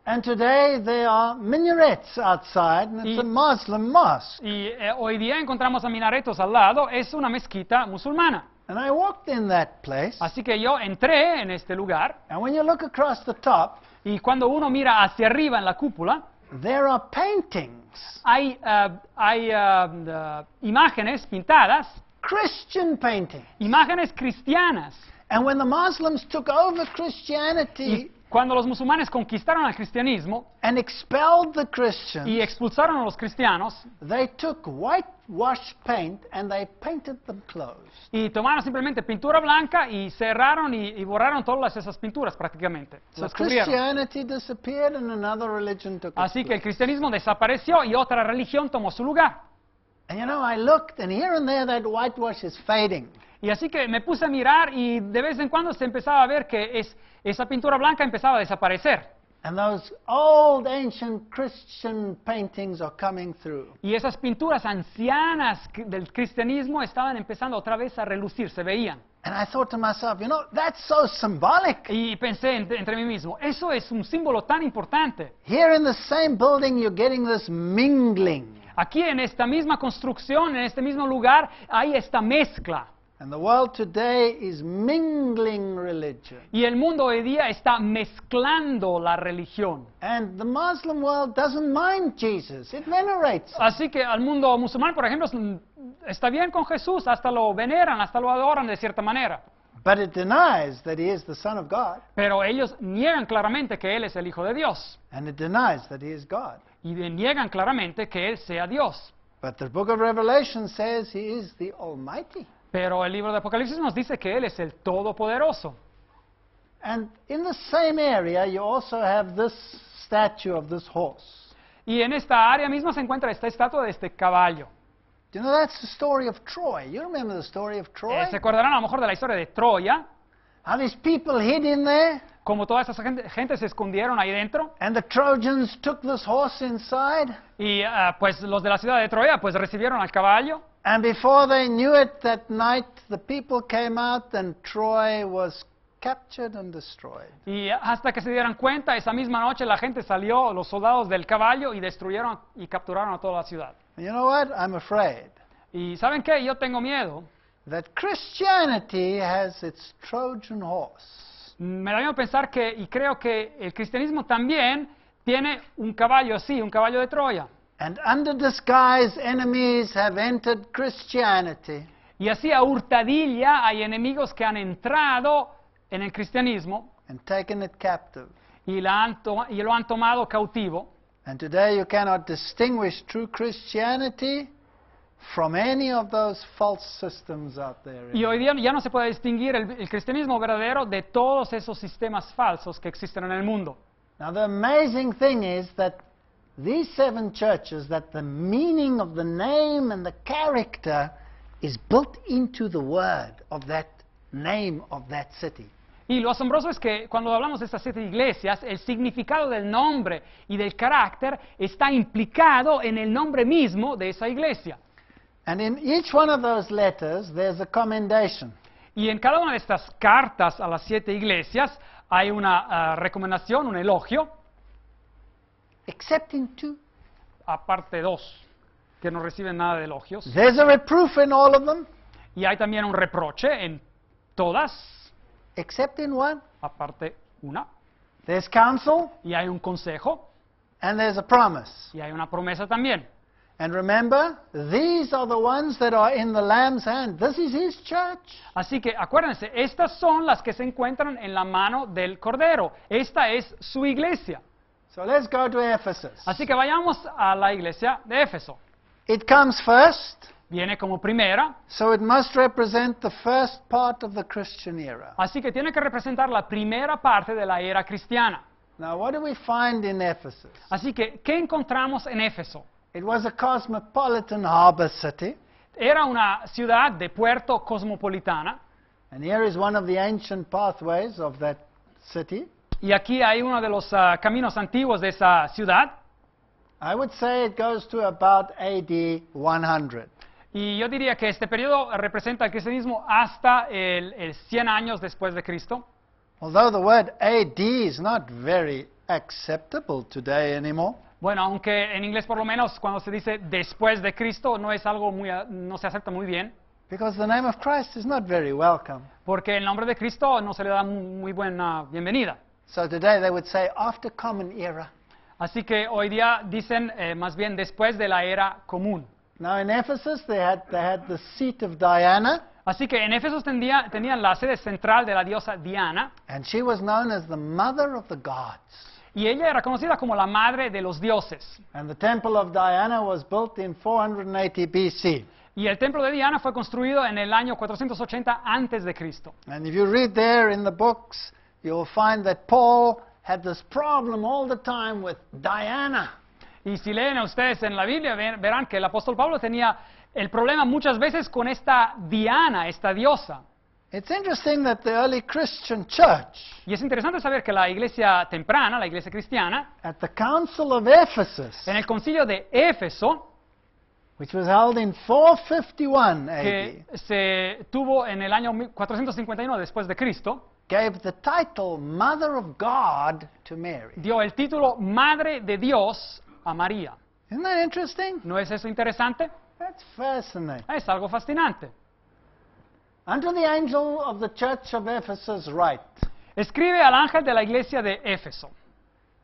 And today there are minarets outside, and it's a Y- Muslim mosque. Y hoy día encontramos a minaretos al lado, es una mezquita musulmana. And I walked in that place, Así que yo entré en este lugar, and when you look across the top, y cuando uno mira hacia arriba en la cúpula, there are paintings, hay imágenes pintadas, Christian paintings. imágenes cristianas. And when the Muslims took over Y Christianity cuando los musulmanes conquistaron el cristianismo and expelled the y Christians, expulsaron a los cristianos, they took whitewash paint and they painted them closed. y tomaron simplemente pintura blanca y cerraron y borraron todas esas pinturas prácticamente. So Las cubrieron. Christianity disappeared and another religion took its Así que el place. cristianismo desapareció y otra religión tomó su lugar. And you know, I looked and here and there that whitewash is fading. Y así que me puse a mirar y de vez en cuando se empezaba a ver que esa pintura blanca empezaba a desaparecer. And those old ancient Christian paintings are coming through. Y esas pinturas ancianas del cristianismo estaban empezando otra vez a relucir, se veían. And I thought to myself, you know, that's so symbolic. Y pensé entre mí mismo, eso es un símbolo tan importante. Here in the same building you're getting this mingling. Aquí en esta misma construcción, en este mismo lugar, hay esta mezcla. And the world today is mingling religion. Y el mundo hoy día está mezclando la religión. And the Muslim world doesn't mind Jesus. It venerates him. Así que al mundo musulmán, por ejemplo, está bien con Jesús, hasta lo veneran, hasta lo adoran de cierta manera. But it denies that he is the Son of God. Pero ellos niegan claramente que Él es el Hijo de Dios. And it denies that he is God. Y niegan claramente que Él sea Dios. But the book of Revelation says he is the Almighty. Pero el libro de Apocalipsis nos dice que Él es el Todopoderoso. And in the same area, you also have this statue of this horse. Y en esta área misma se encuentra esta estatua de este caballo. Do you know that's the story of Troy? You remember the story of Troy? Se acordarán a lo mejor de la historia de Troya, How these people hid in there, como toda esa gente se escondieron ahí dentro. and the Trojans took this horse inside. Y pues los de la ciudad de Troya pues recibieron al caballo. And before they knew it, that night the people came out and Troy was captured and destroyed. Y hasta que se dieran cuenta, esa misma noche la gente salió, los soldados del caballo, y destruyeron y capturaron a toda la ciudad. And you know what? I'm afraid Y ¿saben qué? Yo tengo miedo. that Christianity has its Trojan horse. Me da miedo pensar que, y creo que el cristianismo también tiene un caballo así, un caballo de Troya. And under disguise, enemies have entered Christianity. Y así a hurtadilla hay enemigos que han entrado en el cristianismo And taken it captive. y lo han tomado cautivo. And today you cannot distinguish true Christianity from any of those false systems out there. Y hoy día ya no se puede distinguir el cristianismo verdadero de todos esos sistemas falsos que existen en el mundo. Now the amazing thing is that these 7 churches, that the meaning of the name and the character is built into the word of that name of that city. Y lo asombroso es que cuando hablamos de estas 7 iglesias, el significado del nombre y del carácter está implicado en el nombre mismo de esa iglesia. And in each one of those letters, there's a commendation. Y en cada una de estas cartas a las 7 iglesias hay una recomendación, un elogio, Except in 2. aparte 2, que no reciben nada de elogios. There's a reproof in all of them, Y hay también un reproche en todas, except in 1. aparte una. There's counsel, Y hay un consejo and there's a promise. y hay una promesa también. And remember, these are the ones that are in the Lamb's hand. This is his church. Así que acuérdense, estas son las que se encuentran en la mano del Cordero. Esta es su iglesia. So let's go to Ephesus. Así que vayamos a la iglesia de Éfeso. It comes first, Viene como primera, so it must represent the first part of the Christian era. así que tiene que representar la primera parte de la era cristiana. Now, what do we find in Ephesus? Así que, ¿qué encontramos en Éfeso? It was a cosmopolitan harbor city, Era una ciudad de puerto cosmopolitana, and here is one of the ancient pathways of that city. Y aquí hay uno de los caminos antiguos de esa ciudad. I would say it goes to about AD 100. Y yo diría que este periodo representa el cristianismo hasta el 100 años después de Cristo. Although the word AD is not very acceptable today anymore. Bueno, aunque en inglés por lo menos cuando se dice después de Cristo no es algo no se acepta muy bien, Because the name of Christ is not very welcome. porque el nombre de Cristo no se le da muy buena bienvenida. So today they would say after common era. Así que hoy día dicen más bien después de la era común. Now in Ephesus they had the seat of Diana, Así que en Éfeso tenían la sede central de la diosa Diana, and she was known as the mother of the gods. y ella era conocida como la madre de los dioses. And the temple of Diana was built in 480 BC. Y el templo de Diana fue construido en el año 480 antes de Cristo. And if you read there in the books, you'll find that Paul had this problem all the time with Diana. Y si leen ustedes en la Biblia, verán que el apóstol Pablo tenía el problema muchas veces con esta Diana, esta diosa. It's interesting that the early Christian church Y es interesante saber que la iglesia temprana, la iglesia cristiana, at the Council of Ephesus, en el concilio de Éfeso, which was held in 451 que AD, se tuvo en el año 451 después de Cristo, gave the title Mother of God to Mary. dio el título Madre de Dios a María. Isn't that interesting? ¿No es eso interesante? That's fascinating. Es algo fascinante. Unto the angel of the church of Ephesus write, Escribe al ángel de la iglesia de Éfeso: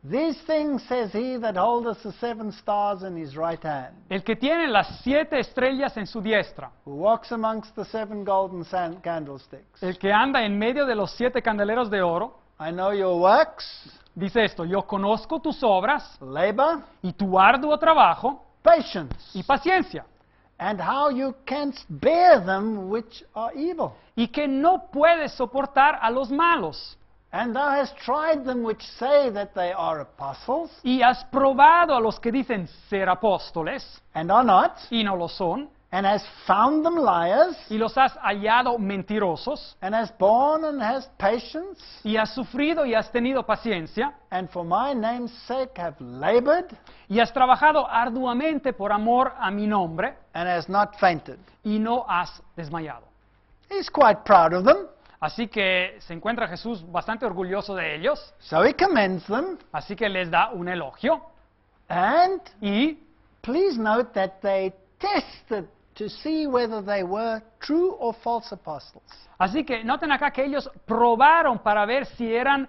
These things says he that holdeth the 7 stars in his right hand, el que tiene las 7 estrellas en su diestra, who walks amongst the 7 golden candlesticks. el que anda en medio de los 7 candeleros de oro, I know your works, dice esto: yo conozco tus obras labor, y tu arduo trabajo patience, y paciencia, and how you canst bear them which are evil. y que no puedes soportar a los malos, And thou hast tried them which say that they are apostles, y has probado a los que dicen ser apóstoles and are not, y no lo son, and hast found them liars, y los has hallado mentirosos, and hast borne and hast patience, y has sufrido y has tenido paciencia, and for my name's sake have labored, y has trabajado arduamente por amor a mi nombre, and hast not fainted. y no has desmayado. He's quite proud of them, Así que se encuentra Jesús bastante orgulloso de ellos, so he commends them, así que les da un elogio, and y please note that they tested to see whether they were true or false apostles. así que noten acá que ellos probaron para ver si eran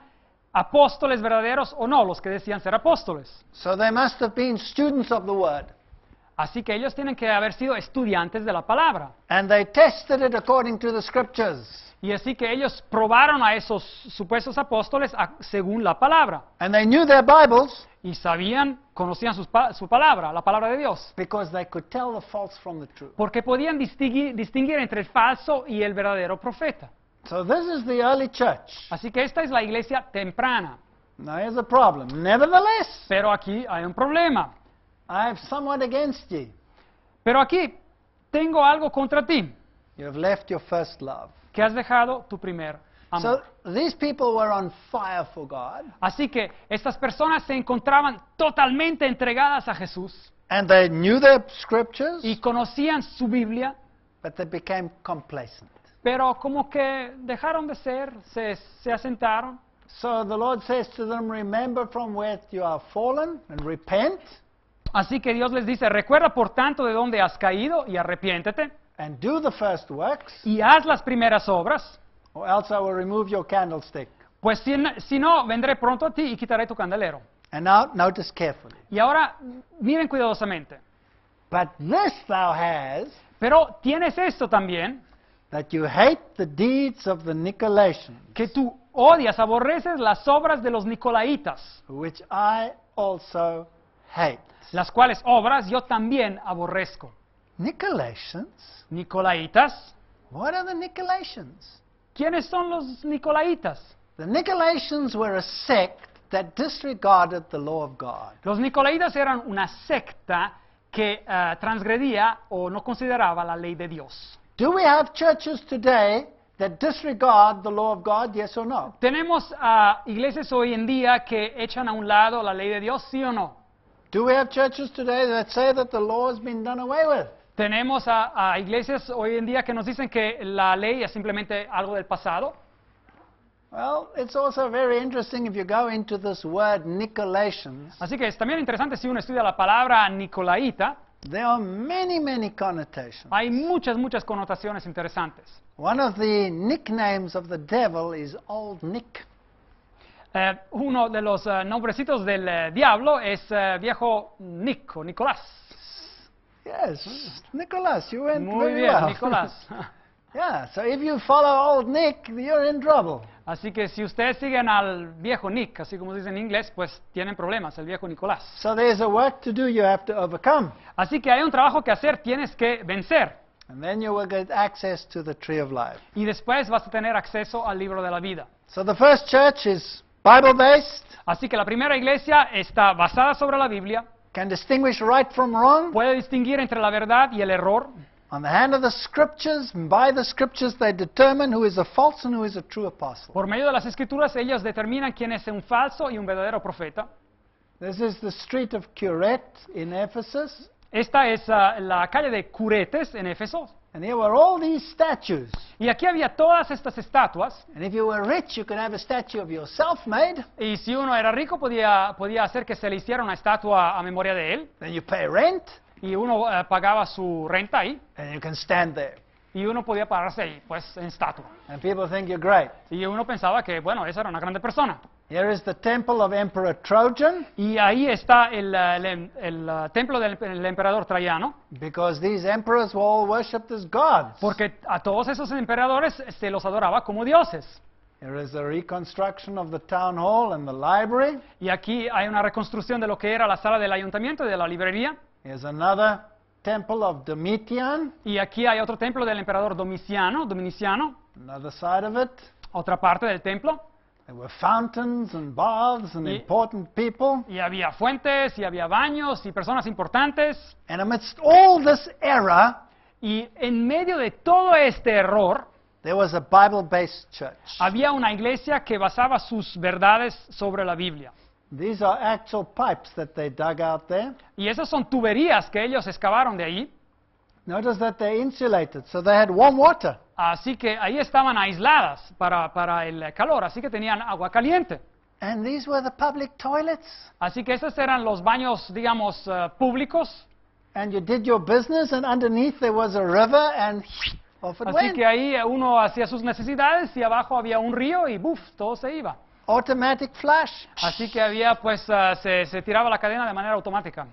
apóstoles verdaderos o no, los que decían ser apóstoles. So they must have been students of the word, Así que ellos tienen que haber sido estudiantes de la palabra. and they tested it according to the scriptures. Y así que ellos probaron a esos supuestos apóstoles según la palabra. And they knew their Bibles Y conocían su palabra, la palabra de Dios. because they could tell the false from the true. Porque podían distinguir entre el falso y el verdadero profeta. So this is the early church. Así que esta es la iglesia temprana. Now here's a problem. Nevertheless, Pero aquí hay un problema. I have somewhat against ye. Pero aquí tengo algo contra ti, You have left your first love. que has dejado tu primer amor. So these people were on fire for God, Así que estas personas se encontraban totalmente entregadas a Jesús and they knew their scriptures, y conocían su Biblia, but they became complacent. pero como que dejaron de ser, se asentaron. So the Lord says to them, remember from where you are fallen and repent Así que Dios les dice: recuerda por tanto de dónde has caído y arrepiéntete and do the first works, y haz las primeras obras, or else I will remove your candlestick. pues si no, vendré pronto a ti y quitaré tu candelero. And now notice carefully. Y ahora miren cuidadosamente. But this thou hast, Pero tienes esto también, that you hate the deeds of the Nicolaitans, que tú odias, aborreces las obras de los nicolaitas, which I also hate. las cuales obras yo también aborrezco. Nicolaitans? Nicolaitas, What are the Nicolaitans? ¿quiénes son los nicolaitas? The Nicolaitans were a sect that disregarded the law of God. Los nicolaitas eran una secta que transgredía o no consideraba la ley de Dios. Do we have churches today that disregard the law of God, yes or no? Tenemos a iglesias hoy en día que echan a un lado la ley de Dios, ¿sí o no? Do we have churches today that say that the law has been done away with? Tenemos a iglesias hoy en día que nos dicen que la ley es simplemente algo del pasado. Well, it's also very interesting if you go into this word Nicolaitans. Así que es también interesante si uno estudia la palabra nicolaíta, There are many, many connotations. hay muchas connotaciones interesantes. One of the nicknames of the devil is Old Nick. Uno de los nombrecitos del diablo es viejo Nick o Nicolás. Yes, Nicholas, you went Muy very bien, well. Nicolás. Yeah, so if you follow Old Nick, you're in trouble. Así que si ustedes siguen al viejo Nick, así como se dice en inglés, pues tienen problemas, el viejo Nicolás. So there's a work to do you have to overcome. Así que hay un trabajo que hacer, tienes que vencer. And then you will get access to the tree of life. Y después vas a tener acceso al libro de la vida. So the first church is Bible-based, Así que la primera iglesia está basada sobre la Biblia, can distinguish right from wrong. puede distinguir entre la verdad y el error. On the hand of the scriptures, and by the scriptures they determine who is a false and who is a true apostle. Por medio de las escrituras ellos determinan quién es un falso y un verdadero profeta. This is the street of Curet in Ephesus. Esta es la calle de Curetes en Éfeso. And here were all these statues. Y aquí había todas estas estatuas. And if you were rich, you could have a statue of yourself made. Y si uno era rico podía hacer que se le hiciera una estatua a memoria de él. Then you pay rent, Y uno pagaba su renta ahí. and you can stand there. Y uno podía pararse ahí, pues en estatua. And people think you're great. Y uno pensaba que, bueno, esa era una grande persona. Here is the temple of Emperor Trajan, Y ahí está el templo del emperador Traiano, because these emperors were all worshipped as gods. porque a todos esos emperadores se los adoraba como dioses. Here is a reconstruction of the town hall and the library. Y aquí hay una reconstrucción de lo que era la sala del ayuntamiento y de la librería. Here's another temple of Domitian, Y aquí hay otro templo del emperador Domiciano, another side of it. otra parte del templo. There were fountains and baths and Y- important people. Y había fuentes, y había baños, y personas importantes. And amidst all this error, Y en medio de todo este error, there was a Bible-based church. había una iglesia que basaba sus verdades sobre la Biblia. These are actual pipes that they dug out there. Y esas son tuberías que ellos excavaron de ahí. Notice that they're insulated, so they had warm water. Así que ahí estaban aisladas para el calor, así que tenían agua caliente. And these were the public toilets. Así que esos eran los baños, digamos, públicos. And you did your business, and underneath there was a river, and off it Así went. que ahí uno hacía sus necesidades y abajo había un río y ¡buf! Todo se iba. Automatic flush. Así que había, pues, se tiraba la cadena de manera automática.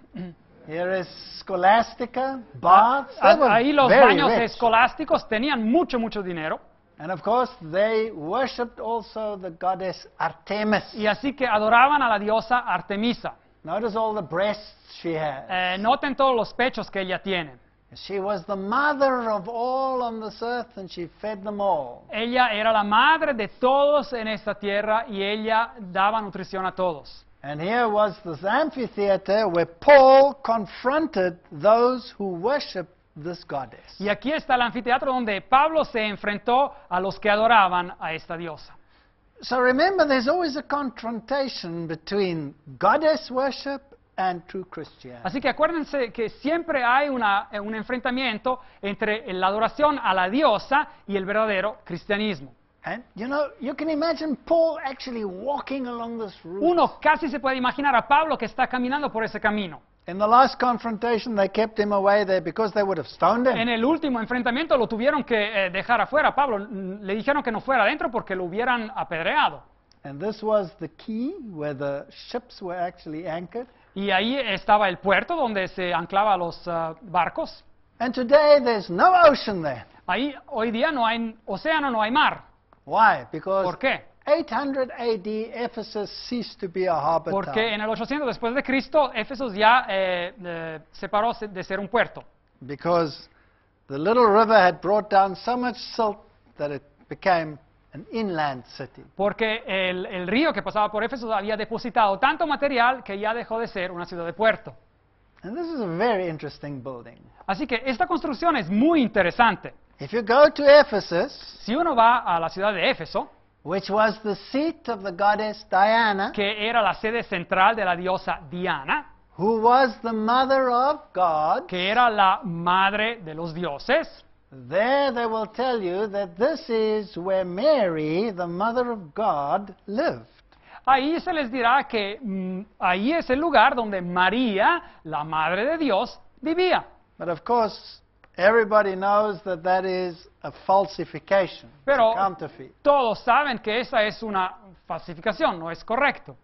Here is Scholastica, baths. They were Ahí los very baños rich. escolásticos tenían mucho dinero. And of course, they worshipped also the goddess Artemis. Y así que adoraban a la diosa Artemisa. Notice all the breasts she had. Noten todos los pechos que ella tiene. She was the mother of all on this earth, and she fed them all. Ella era la madre de todos en esta tierra y ella daba nutrición a todos. And here was this amphitheater where Paul confronted those who worshiped this goddess. Y aquí está el anfiteatro donde Pablo se enfrentó a los que adoraban a esta diosa. So remember, there's always a confrontation between goddess worship and true Christianity. Así que acuérdense que siempre hay un enfrentamiento entre la adoración a la diosa y el verdadero cristianismo. And you know, you can imagine Paul actually walking along this route. Uno casi se puede imaginar a Pablo que está caminando por ese camino. In the last confrontation, they kept him away there because they would have stoned him. En el último enfrentamiento lo tuvieron que dejar afuera. Pablo le dijeron que no fuera adentro porque lo hubieran apedreado. And this was the key where the ships were actually anchored. Y ahí estaba el puerto donde se anclaba los barcos. And today, there's no ocean there. Ahí hoy día no hay océano, no hay mar. Why? Because ¿Por qué? 800 AD, Ephesus ceased to be a harbor Porque town. en el 800 después de Cristo, Éfeso ya se paró de ser un puerto. Because the little river had brought down so much silt that it became an inland city. Porque el río que pasaba por Éfeso había depositado tanto material que ya dejó de ser una ciudad de puerto. And this is a very interesting building. Así que esta construcción es muy interesante. If you go to Ephesus, Si uno va a la ciudad de Éfeso, which was the seat of the goddess Diana, que era la sede central de la diosa Diana, who was the mother of God, que era la madre de los dioses, there they will tell you that this is where Mary, the mother of God, lived. ahí se les dirá que ahí es el lugar donde María, la madre de Dios, vivía. But of course, everybody knows that that is a falsification, it's Pero a counterfeit. todos saben que esa es una falsificación, no es correcto.